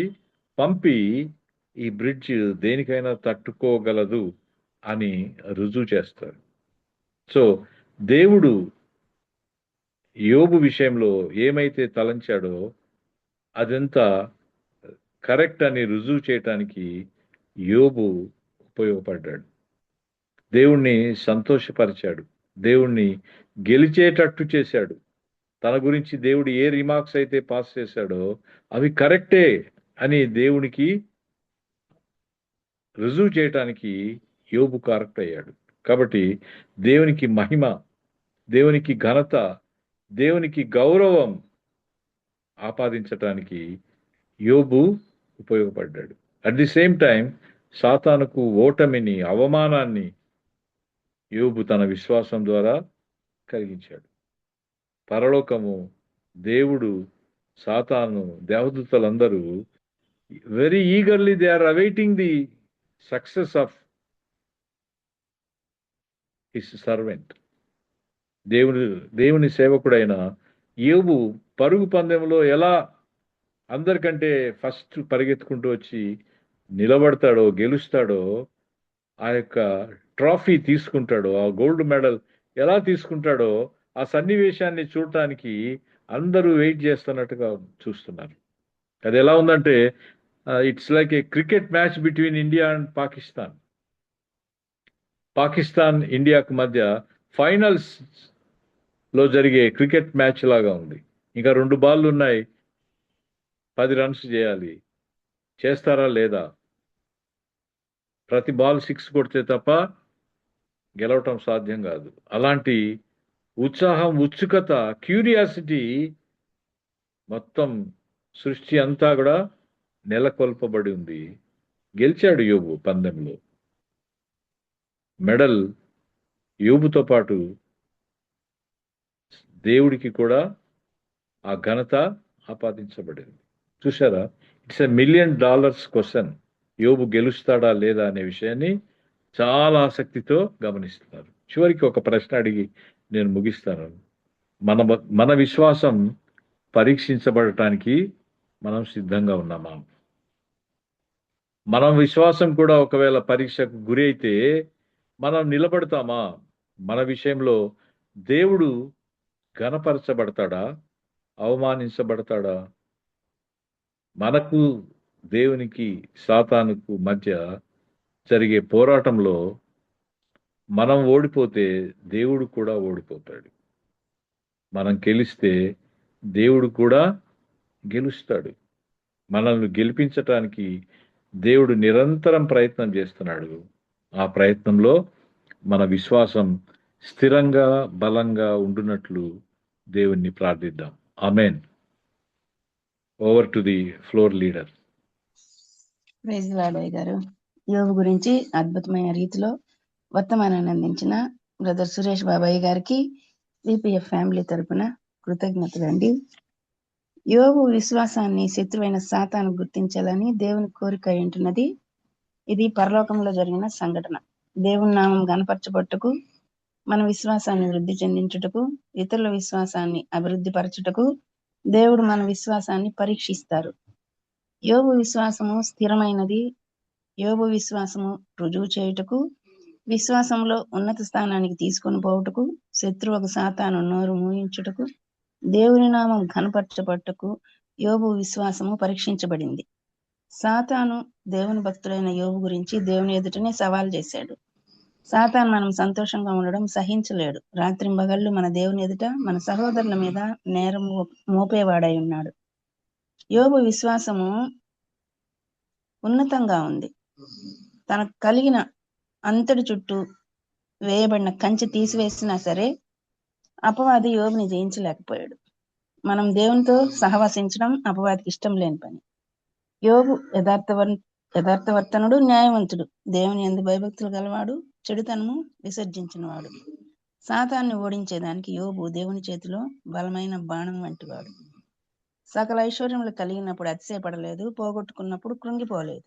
పంపి ఈ బ్రిడ్జ్ దేనికైనా తట్టుకోగలదు అని రుజువు చేస్తారు. సో దేవుడు యోబు విషయంలో ఏమైతే తలంచాడో అదంతా కరెక్ట్ అని రుజువు చేయటానికి యోబు ఉపయోగపడ్డాడు. దేవుణ్ణి సంతోషపరిచాడు. దేవుణ్ణి గెలిచేటట్టు చేశాడు. తన గురించి దేవుడు ఏ రిమార్క్స్ అయితే పాస్ చేశాడో అవి కరెక్టే అని దేవునికి రుజువు చేయటానికి యోబు కరెక్ట్ అయ్యాడు. కాబట్టి దేవునికి మహిమ, దేవునికి ఘనత, దేవునికి గౌరవం ఆపాదించటానికి యోబు ఉపయోగపడ్డాడు. అట్ ది సేమ్ టైం సాతానుకు ఓటమిని, అవమానాన్ని యోబు తన విశ్వాసం ద్వారా కలిగించాడు. పరలోకము, దేవుడు, సాతాను, దేవదూతలందరూ very eagerly they are awaiting the success of his servant. దేవుని సేవకుడైన యోబు పరుగు పందెంలో ఎలా అందరికంటే ఫస్ట్ పరిగెత్తుకుంటూ వచ్చి నిలబడతాడో, గెలుస్తాడో, ఆ యొక్క ట్రాఫీ తీసుకుంటాడో, ఆ గోల్డ్ మెడల్ ఎలా తీసుకుంటాడో ఆ సన్నివేశాన్ని చూడటానికి అందరూ వెయిట్ చేస్తున్నట్టుగా చూస్తున్నారు. అది ఎలా ఉందంటే it's like A cricket match between India and Pakistan. Pakistan ఇండియాకు మధ్య ఫైనల్స్ లో జరిగే క్రికెట్ మ్యాచ్ లాగా ఉంది. ఇంకా 2 బాళ్ళు ఉన్నాయి, 10 రన్స్ చేయాలి. చేస్తారా లేదా? ప్రతి బాల్ 6 కొడితే తప్ప గెలవటం సాధ్యం కాదు. అలాంటి ఉత్సాహం, ఉత్సుకత, క్యూరియాసిటీ మొత్తం సృష్టి అంతా కూడా నెలకొల్పబడి ఉంది. గెలిచాడు యోబు పందెంలో. మెడల్ యోబుతో పాటు దేవుడికి కూడా ఆ ఘనత ఆపాదించబడింది. చూసారా? It's $1 million question. యోబు గెలుస్తాడా లేదా అనే విషయాన్ని చాలా ఆసక్తితో గమనిస్తున్నారు. చివరికి ఒక ప్రశ్న అడిగి నేను ముగిస్తాను. మన విశ్వాసం పరీక్షించబడటానికి మనం సిద్ధంగా ఉన్నామా? మన విశ్వాసం కూడా ఒకవేళ పరీక్షకు గురి అయితే మనం నిలబడతామా? మన విషయంలో దేవుడు ఘనపరచబడతాడా, అవమానించబడతాడా? మనకు దేవునికి సాతానుకు మధ్య జరిగే పోరాటంలో మనం ఓడిపోతే దేవుడు కూడా ఓడిపోతాడు. మనం గెలిస్తే దేవుడు కూడా గెలుస్తాడు. మనల్ని గెలిపించటానికి దేవుడు నిరంతరం ప్రయత్నం చేస్తున్నాడు. ఆ ప్రయత్నంలో మన విశ్వాసం స్థిరంగా, బలంగా ఉండునట్లు దేవుణ్ణి ప్రార్థిద్దాం. Amen. Over to the floor leader. Praise lord అయ్య గారు. యోబు గురించి అద్భుతమైన రీతిలో వర్తమానాన్ని అందించిన బ్రదర్ సురేష్ బాబాయ్ గారికి సిపిఎఫ్ ఫ్యామిలీ తరపున కృతజ్ఞతలండి. యోబు విశ్వాసాన్ని శత్రువైన సాతాను గుర్తించాలని దేవుని కోరిక ఏంటున్నది. ఇది పరలోకంలో జరిగిన సంఘటన. దేవుని నామం గణపరచబట్టుకు, మన విశ్వాసాన్ని వృద్ధి చెందించుటకు, ఇతరుల విశ్వాసాన్ని అభివృద్ధి పరచుటకు దేవుడు మన విశ్వాసాన్ని పరీక్షిస్తారు. యోబు విశ్వాసము స్థిరమైనది. యోబు విశ్వాసము రుజువు చేయుటకు, విశ్వాసంలో ఉన్నత స్థానానికి తీసుకొని పోవుటకు, శత్రువుకు సాతాను నోరు మూయించుటకు, దేవుని నామం ఘనపరచబట్టుకు యోబు విశ్వాసము పరీక్షించబడింది. సాతాను దేవుని భక్తుడైన యోబు గురించి దేవుని ఎదుటనే సవాల్ చేశాడు. సాతాను మనం సంతోషంగా ఉండడం సహించలేడు. రాత్రింబగళ్ళు మన దేవుని ఎదుట మన సహోదరుల మీద నేరం మోపేవాడై ఉన్నాడు. యోబు విశ్వాసము ఉన్నతంగా ఉంది. తనకు కలిగిన అంతటి చుట్టూ వేయబడిన కంచె తీసివేసినా సరే అపవాది యోబుని జయించలేకపోయాడు. మనం దేవునితో సహవసించడం అపవాదికి ఇష్టం లేని పని. యోబు యథార్థవర్తనుడు, న్యాయవంతుడు, దేవుని యందు భయభక్తులు గలవాడు, చెడుతనము విసర్జించినవాడు. సాతాన్ని ఓడించేదానికి యోబు దేవుని చేతిలో బలమైన బాణం వంటివాడు. సకల ఐశ్వర్యములు కలిగినప్పుడు అతిశయపడలేదు, పోగొట్టుకున్నప్పుడు కృంగిపోలేదు.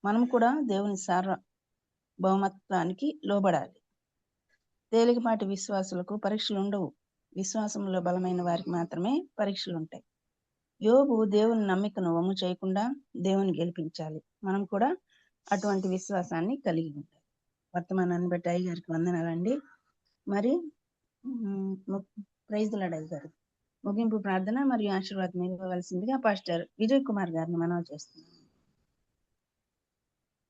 మనం కూడా దేవుని సార్వభౌమత్వానికి లోబడాలి. తేలికపాటి విశ్వాసులకు పరీక్షలు ఉండవు. విశ్వాసంలో బలమైన వారికి మాత్రమే పరీక్షలు ఉంటాయి. యోబు దేవుని నమ్మికను వమ్ము చేయకుండా దేవుని గెలిపించాలి. మనం కూడా అటువంటి విశ్వాసాన్ని కలిగి ఉండాలి. వర్తమానాన్ని బట్టి అయ్య గారికి వందనాలండి. మరి ప్రైజ్ ది లార్డ్ అయ్య గారు ముగింపు ప్రార్థన మరియు ఆశీర్వాదం ఇవ్వవలసిందిగా పాస్టర్ విజయ్ కుమార్ గారిని మనవి చేస్తున్నాం.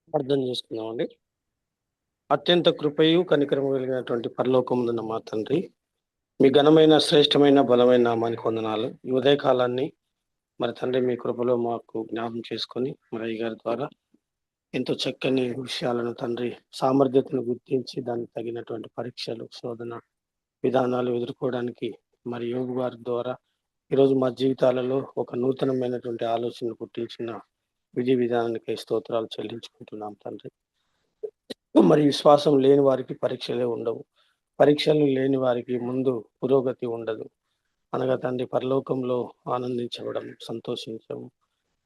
అర్థం చేసుకున్నామండి. అత్యంత కృపయు కనికరము కలిగినటువంటి పరలోకమున్న మా తండ్రి, మీ ఘనమైన శ్రేష్టమైన బలమైన నామానికి వందనాలు. ఈ ఉదయకాలాన్ని మరి తండ్రి మీ కృపలో మాకు జ్ఞాపం చేసుకొని మరి అయ్య గారి ద్వారా ఎంతో చక్కని విషయాలను తండ్రి సామర్థ్యతను గుర్తించి దానికి తగినటువంటి పరీక్షలు, శోధన విధానాలు ఎదుర్కోవడానికి మరి యోగు గారి ద్వారా ఈరోజు మా జీవితాలలో ఒక నూతనమైనటువంటి ఆలోచన పుట్టించిన విధి విధానానికి స్తోత్రాలు చెల్లించుకుంటున్నాం తండ్రి. మరి విశ్వాసం లేని వారికి పరీక్షలే ఉండవు. పరీక్షలు లేని వారికి ముందు పురోగతి ఉండదు. అనగా తండ్రి పరలోకంలో ఆనందించడం, సంతోషించడం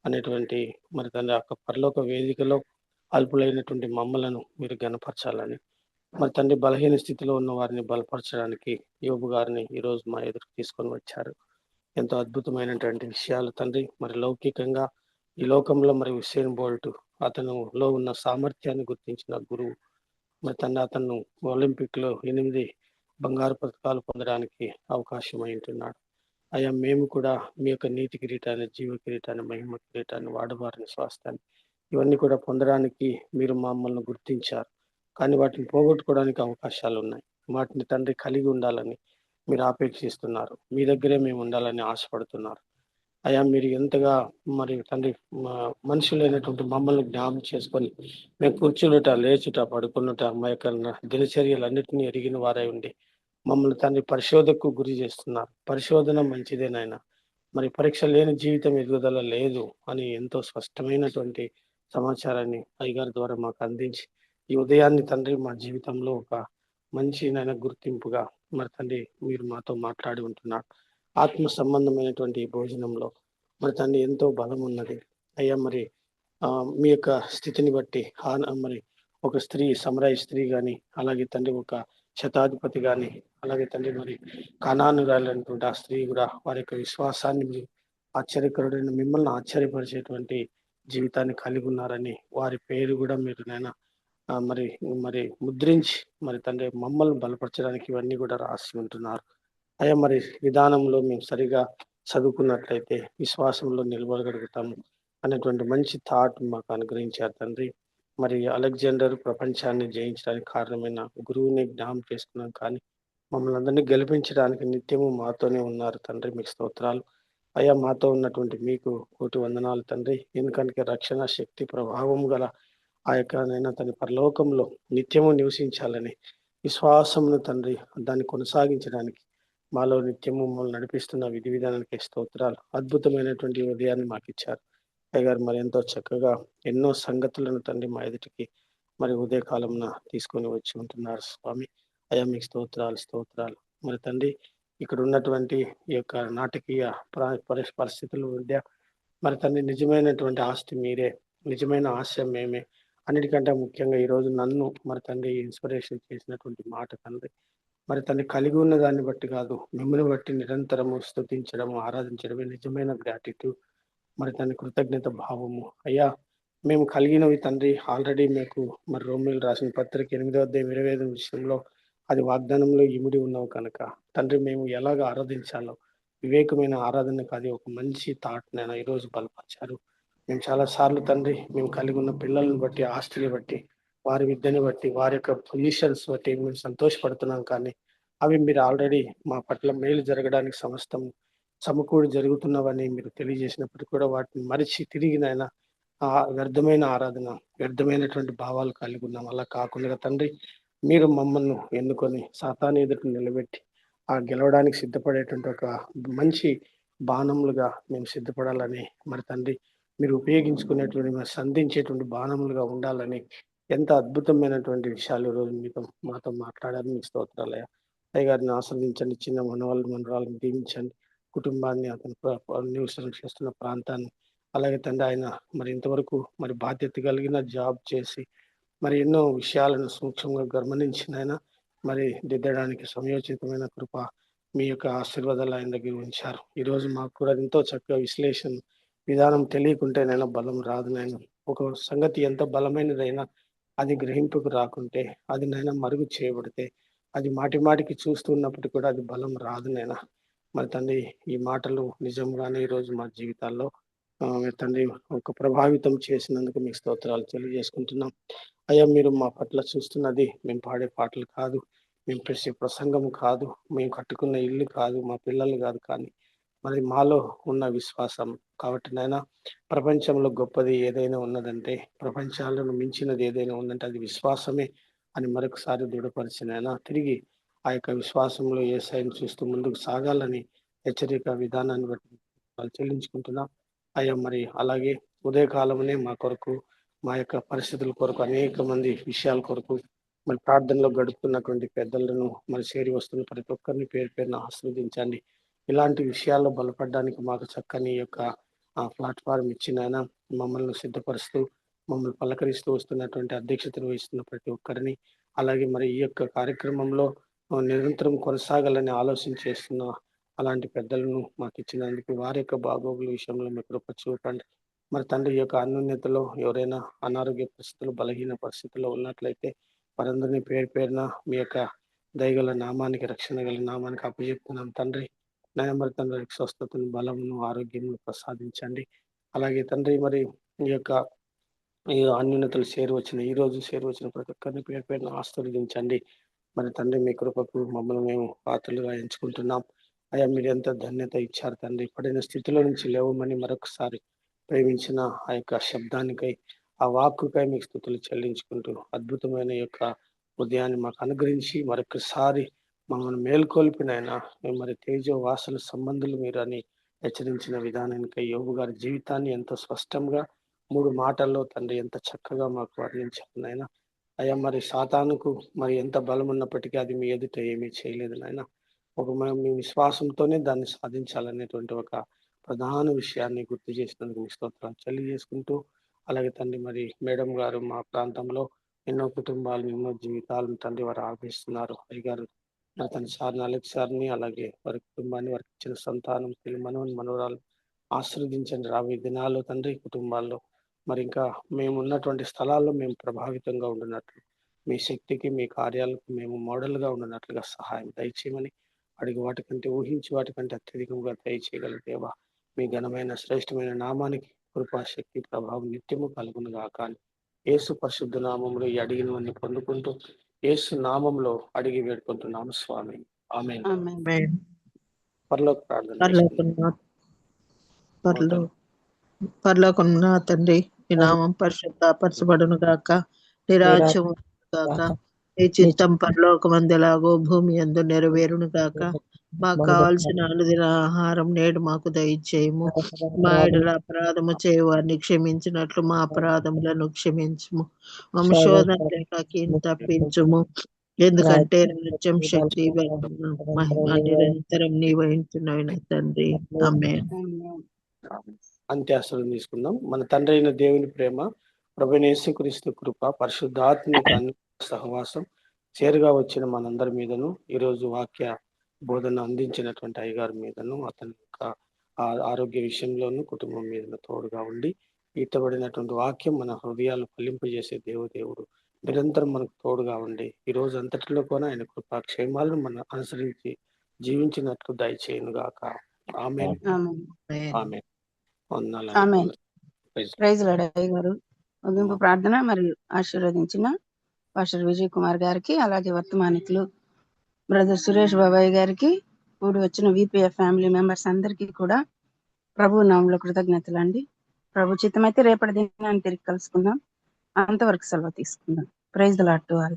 అనేటువంటి మరి తండ్రి ఆ పరలోక వేదికలో అల్పులైనటువంటి మమ్మలను మీరు గణపరచాలని, మరి తండ్రి బలహీన స్థితిలో ఉన్న వారిని బలపరచడానికి యోబు గారిని ఈరోజు మా ఎదురుకు తీసుకొని వచ్చారు. ఎంతో అద్భుతమైనటువంటి విషయాలు తండ్రి. మరి లౌకికంగా ఈ లోకంలో మరి హుస్సేన్ బోల్ట్ అతనులో ఉన్న సామర్థ్యాన్ని గుర్తించిన గురువు మరి తండ్రి అతను ఒలింపిక్ లో 8 బంగారు పథకాలు పొందడానికి అవకాశం ఉంటున్నాడు. అయ్యా మేము కూడా మీ యొక్క నీతి కిరీటాన్ని, జీవ కిరీటాన్ని, మహిమ కిరీటాన్ని, వాడబారిన స్వాస్థాన్ని ఇవన్నీ కూడా పొందడానికి మీరు మమ్మల్ని గుర్తించారు. కానీ వాటిని పోగొట్టుకోవడానికి అవకాశాలు ఉన్నాయి. వాటిని తండ్రి కలిగి ఉండాలని మీరు ఆపేక్షిస్తున్నారు. మీ దగ్గరే మేము ఉండాలని ఆశపడుతున్నారు. అయ్యా మీరు ఎంతగా మరి తండ్రి మనుషులైనటువంటి మమ్మల్ని జ్ఞాపకం చేసుకొని మేము కూర్చునుట, లేచుట, పడుకున్నట మా యొక్క దినచర్యలన్నిటినీ ఎరిగిన వారై ఉండి మమ్మల్ని తండ్రి పరిశోధనకు గురి చేస్తున్నారు. పరిశోధన మంచిదేనైనా మరి పరీక్ష లేని జీవితం ఎదుగుదల లేదు అని ఎంతో స్పష్టమైనటువంటి సమాచారాన్ని అయ్యగారి ద్వారా మాకు అందించి ఈ ఉదయాన్ని తండ్రి మా జీవితంలో ఒక మంచినైనా గుర్తింపుగా మరి తండ్రి మీరు మాతో మాట్లాడి ఉంటున్నారు. ఆత్మ సంబంధమైనటువంటి భోజనంలో మరి తండ్రి ఎంతో బలం ఉన్నది. అయ్యా మరి మీ యొక్క స్థితిని బట్టి మరి ఒక స్త్రీ, సమరయ స్త్రీ కానీ, అలాగే తండ్రి ఒక శతాధిపతి కానీ, అలాగే తండ్రి మరి కనానురాలైనటువంటి ఆ స్త్రీ కూడా వారి యొక్క విశ్వాసాన్ని మీరు ఆశ్చర్యకరుడైన మిమ్మల్ని ఆశ్చర్యపరిచేటువంటి జీవితాన్ని కలిగి ఉన్నారని వారి పేరు కూడా మీరు నైనా మరి మరి ముద్రించి మరి తండ్రి మమ్మల్ని బలపరచడానికి ఇవన్నీ కూడా రాసి ఉంటున్నారు. అయ్యా మరి విధానంలో మేము సరిగా చదువుకున్నట్లయితే విశ్వాసంలో నిలబడగలుగుతాము అనేటువంటి మంచి థాట్ మాకు అనుగ్రహించారు తండ్రి. మరి అలెగ్జాండర్ ప్రపంచాన్ని జయించడానికి కారణమైన గురువుని జ్ఞాపకం చేసుకున్నాం, కానీ మమ్మల్ని అందరినీ గెలిపించడానికి నిత్యము మాతోనే ఉన్నారు తండ్రి. మీకు స్తోత్రాలు. అయ్యా మాతో ఉన్నటువంటి మీకు కోటి వందనాలు తండ్రి. ఎందుకంటే రక్షణ శక్తి ప్రభావం గల ఆ యొక్క నైనా తన పరలోకంలో నిత్యము నివసించాలని విశ్వాసమును తండ్రి దాన్ని కొనసాగించడానికి మాలో నిత్యము మమ్మల్ని నడిపిస్తున్న విధి విధానానికి స్తోత్రాలు. అద్భుతమైనటువంటి ఉదయాన్ని మాకు ఇచ్చారు. అయ్యగారు మరి ఎంతో చక్కగా ఎన్నో సంగతులను తండ్రి మా ఎదుటికి మరి ఉదయకాలంన తీసుకొని వచ్చి ఉంటున్నారు స్వామి. అయ్యా మీకు స్తోత్రాలు స్తోత్రాలు. మరి తండ్రి ఇక్కడ ఉన్నటువంటి ఈ యొక్క నాటకీయ పరిస్థితుల మధ్య మరి తండ్రి నిజమైనటువంటి ఆస్తి మీరే, నిజమైన ఆశయం మేమే. అన్నిటికంటే ముఖ్యంగా ఈరోజు నన్ను మరి తండ్రి ఇన్స్పిరేషన్ చేసినటువంటి మాట తండ్రి, మరి తండ్రి కలిగి ఉన్న దాన్ని బట్టి కాదు, మిమ్మల్ని బట్టి నిరంతరము స్తుతించడము ఆరాధించడమే నిజమైన గ్రాటిట్యూడ్. మరి తండ్రి కృతజ్ఞత భావము. అయ్యా మేము కలిగినవి తండ్రి ఆల్రెడీ మీకు మరి రోమిలు రాసిన పత్రిక 8:25 విషయంలో అది వాగ్దానంలో ఇమిడి ఉన్నావు కనుక తండ్రి మేము ఎలాగ ఆరాధించాలో వివేకమైన ఆరాధనకు అది ఒక మంచి థాట్ నేను ఈరోజు బలపరిచారు. మేము చాలా సార్లు తండ్రి మేము కలిగి ఉన్న పిల్లలను బట్టి, ఆస్తిని బట్టి, వారి విద్యని బట్టి, వారి యొక్క పొజిషన్స్ బట్టి మేము సంతోషపడుతున్నాం. కానీ అవి మీరు ఆల్రెడీ మా పట్ల మేలు జరగడానికి సమస్తం సమకూడి జరుగుతున్నవని మీరు తెలియజేసినప్పటికీ కూడా వాటిని మరిచి తిరిగి నాయన వ్యర్థమైన ఆరాధన, వ్యర్థమైనటువంటి భావాలు కలిగి ఉన్నాం. అలా కాకుండా తండ్రి మీరు మమ్మల్ని ఎన్నుకొని సాతాను ఎదుట నిలబెట్టి ఆ గెలవడానికి సిద్ధపడేటువంటి ఒక మంచి బాణములుగా మేము సిద్ధపడాలని మరి తండ్రి మీరు ఉపయోగించుకునేటువంటి మరి సంధించేటువంటి బాణములుగా ఉండాలని ఎంత అద్భుతమైనటువంటి విషయాలు ఈరోజు మీతో మాతో మాట్లాడారు. మీకు స్తోత్రాలయ. అయ్యగారిని ఆశ్రదించండి, చిన్న మనవాళ్ళు మనరాలను దీవించండి, కుటుంబాన్ని అతను నివసనం చేస్తున్న ప్రాంతాన్ని, అలాగే తండ్రి ఆయన మరి ఇంతవరకు మరి బాధ్యత కలిగిన జాబ్ చేసి మరి ఎన్నో విషయాలను సూక్ష్మంగా గమనించిన ఆయన మరి దిద్దడానికి సమయోచితమైన కృప మీ యొక్క ఆశీర్వాదాలు ఆయన దగ్గర ఉంచారు. ఈరోజు మాకు కూడా ఎంతో చక్కగా విశ్లేషణ విధానం తెలియకుంటేనైనా బలం రాదు నాయన. ఒక సంగతి ఎంత బలమైనదైనా అది గ్రహింపుకు రాకుంటే, అది నైనా మరుగు చేయబడితే, అది మాటి మాటికి చూస్తున్నప్పటికీ కూడా అది బలం రాదు నైనా. మరి తండ్రి ఈ మాటలు నిజంగానే ఈరోజు మా జీవితాల్లో తండ్రి ఒక ప్రభావితం చేసినందుకు మీకు స్తోత్రాలు తెలియజేసుకుంటున్నాం. అయ్యా మీరు మా పట్ల చూస్తున్నది మేము పాడే పాటలు కాదు, మేము చేసే ప్రసంగం కాదు, మేము కట్టుకున్న ఇల్లు కాదు, మా పిల్లలు కాదు, కానీ మరి మాలో ఉన్న విశ్వాసం. కాబట్టి నాయన ప్రపంచంలో గొప్పది ఏదైనా ఉన్నదంటే, ప్రపంచాలను మించినది ఏదైనా ఉందంటే అది విశ్వాసమే అని మరొకసారి దృఢపరిచినైనా తిరిగి ఆ యొక్క విశ్వాసంలో యేసయ్యను చూస్తూ ముందుకు సాగాలని హెచ్చరిక విధానాన్ని బట్టి వాళ్ళు చెల్లించుకుంటున్నాం. అయ్యా మరి అలాగే ఉదయకాలమునే మా కొరకు, మా యొక్క పరిస్థితుల కొరకు, అనేక మంది విషయాల కొరకు మరి ప్రార్థనలో గడుపుతున్నటువంటి పెద్దలను మరి చేరి వస్తున్న ప్రతి ఒక్కరిని పేరు పేరున ఆశీర్వదించండి. ఇలాంటి విషయాల్లో బలపడడానికి మాకు చక్కని యొక్క ప్లాట్ఫారం ఇచ్చినైనా మమ్మల్ని సిద్ధపరుస్తూ మమ్మల్ని పలకరిస్తూ వస్తున్నటువంటి అధ్యక్షతను వహిస్తున్న ప్రతి ఒక్కరిని, అలాగే మరి ఈ యొక్క కార్యక్రమంలో నిరంతరం కొనసాగాలని ఆలోచన చేస్తున్న అలాంటి పెద్దలను మాకు ఇచ్చినందుకు వారి యొక్క బాగోగుల విషయంలో మీ కృప చూపండి. మరి తండ్రి యొక్క అన్యోన్యతలో ఎవరైనా అనారోగ్య పరిస్థితులు, బలహీన పరిస్థితుల్లో ఉన్నట్లయితే వారందరినీ పేరు పేరున మీ యొక్క దయగల నామానికి, రక్షణ గల నామానికి అప్పచెప్తున్నాం తండ్రి. మరి తండ్రి స్వస్థతను, బలమును, ఆరోగ్యమును ప్రసాదించండి. అలాగే తండ్రి మరి ఈ యొక్క ఈ అన్యోన్యతలు ఈ రోజు చేరువచ్చిన ప్రతి ఒక్కరిని పేరు పేరున ఆశీర్వదించండి. మరి తండ్రి మీ కృపకు మమ్మల్ని మేము పాత్రలుగా ఎంచుకుంటున్నాం. అయ్యా మీరు ఎంత ధన్యత ఇచ్చారు తండ్రి. పడిన స్థితిలో నుంచి లేవమని మరొకసారి ప్రేమించిన ఆ యొక్క శబ్దానికై, ఆ వాక్కుకై మీకు స్తుతులు చెల్లించుకుంటూ అద్భుతమైన యొక్క ఉదయాన్ని మాకు అనుగ్రహించి మరొకసారి మమ్మల్ని మేల్కొల్పినైనా మరి తేజో వాసన సంబంధులు మీరు అని హెచ్చరించిన విధానానికై యోబు గారి జీవితాన్ని ఎంతో స్పష్టంగా 3 మాటల్లో తండ్రి ఎంత చక్కగా మాకు వర్ణించారు నాయన. అయ్యా మరి సాతానుకు మరి ఎంత బలం ఉన్నప్పటికీ అది మీ ఎదుట ఏమీ చేయలేదు నాయన. మీ విశ్వాసంతోనే దాన్ని సాధించాలనేటువంటి ఒక ప్రధాన విషయాన్ని గుర్తు చేసినందుకు మీ స్తోత్రాలు తెలియజేసుకుంటూ, అలాగే తండ్రి మరి మేడం గారు మా ప్రాంతంలో ఎన్నో కుటుంబాలు, ఎన్నో జీవితాలను తండ్రి వారు ఆర్పిస్తున్నారు. అయ్యగారు తన సార్ని, అలెక్స్ సార్ని, అలాగే వారి కుటుంబాన్ని, వారికి ఇచ్చిన సంతానం, మనవరాలు ఆశీర్వదించండి. రాబోయే దినాల్లో తండ్రి కుటుంబాల్లో మరి ఇంకా మేము ఉన్నటువంటి స్థలాల్లో మేము ప్రభావితంగా ఉండినట్లు, మీ శక్తికి, మీ కార్యాలకు మేము మోడల్గా ఉండినట్లుగా సహాయం దయచేయమని అడిగి వాటికంటే ఊహించి వాటికంటే అత్యధికంగా దయచేయగల దేవా మీ ఘనమైన శ్రేష్టమైన నామానికి కృపాశక్తి ప్రభావం నిత్యము కలుగునుగా. కానీ యేసు పరిశుద్ధ నామంలో ఈ అడిగినవన్నీ పొందుకుంటూ యేసు నామంలో అడిగి వేడుకుంటున్నాము స్వామి. ఆమేన్. పరలోక ప్రార్థన. పరలోకమున తండ్రి నీ నామం పరిశుద్ధపరచబడును గాక, నీ రాజ్యం గాక, నీ చిత్తం పరలోకమందెలాగో భూమి యందు నెరవేరును గాక. మాకు కావాల్సిన అనుదిన ఆహారం నేడు మాకు దయచేయము. మా ఎడల అపరాధము చేయవారిని క్షమించినట్లు మా అపరాధములను క్షమించుము. మమ్మ శోధనలోకి తప్పించుము. ఎందుకంటే రాజ్యం, శక్తి, మహిమ నిరంతరం నీ వహించున్నవి నా తండ్రి. ఆమేన్. అంత్యాసనం తీసుకుందాం. మన తండ్రి అయిన దేవుని ప్రేమ, ప్రభువైన యేసుక్రీస్తు కృప, పరిశుద్ధాత్మిక సహవాసం చేరుగా వచ్చిన మనందరి మీదను, ఈరోజు వాక్య బోధన అందించినటువంటి అయ్యగారి మీదను, అతని యొక్క ఆరోగ్య విషయంలోను కుటుంబం మీద తోడుగా ఉండి, ఈతబడినటువంటి వాక్యం మన హృదయాలు ఫలింపజేసే దేవుడు నిరంతరం మనకు తోడుగా ఉండి, ఈ రోజు అంతటిలో కూడా ఆయన కృపా క్షేమాలను మనం అనుసరించి జీవించినట్లు దయచేయను గాక. ఆమేన్. ఆమేన్. ఆమేన్. ప్రైజ్ లార్డ్ అయ్య గారు. ముగింపు ప్రార్థన మరియు ఆశీర్వదించిన పాస్టర్ విజయ్ కుమార్ గారికి, అలాగే వర్తమానికులు బ్రదర్ సురేష్ బాబాయ్ గారికి, కూడి వచ్చిన విపిఎఫ్ ఫ్యామిలీ మెంబర్స్ అందరికీ కూడా ప్రభు నామంలో కృతజ్ఞతలు అండి. ప్రభు చిత్తమైతే రేపటి దినాన్ని తిరిగి కలుసుకుందాం. అంతవరకు సెలవు తీసుకుందాం. Praise the lord to all.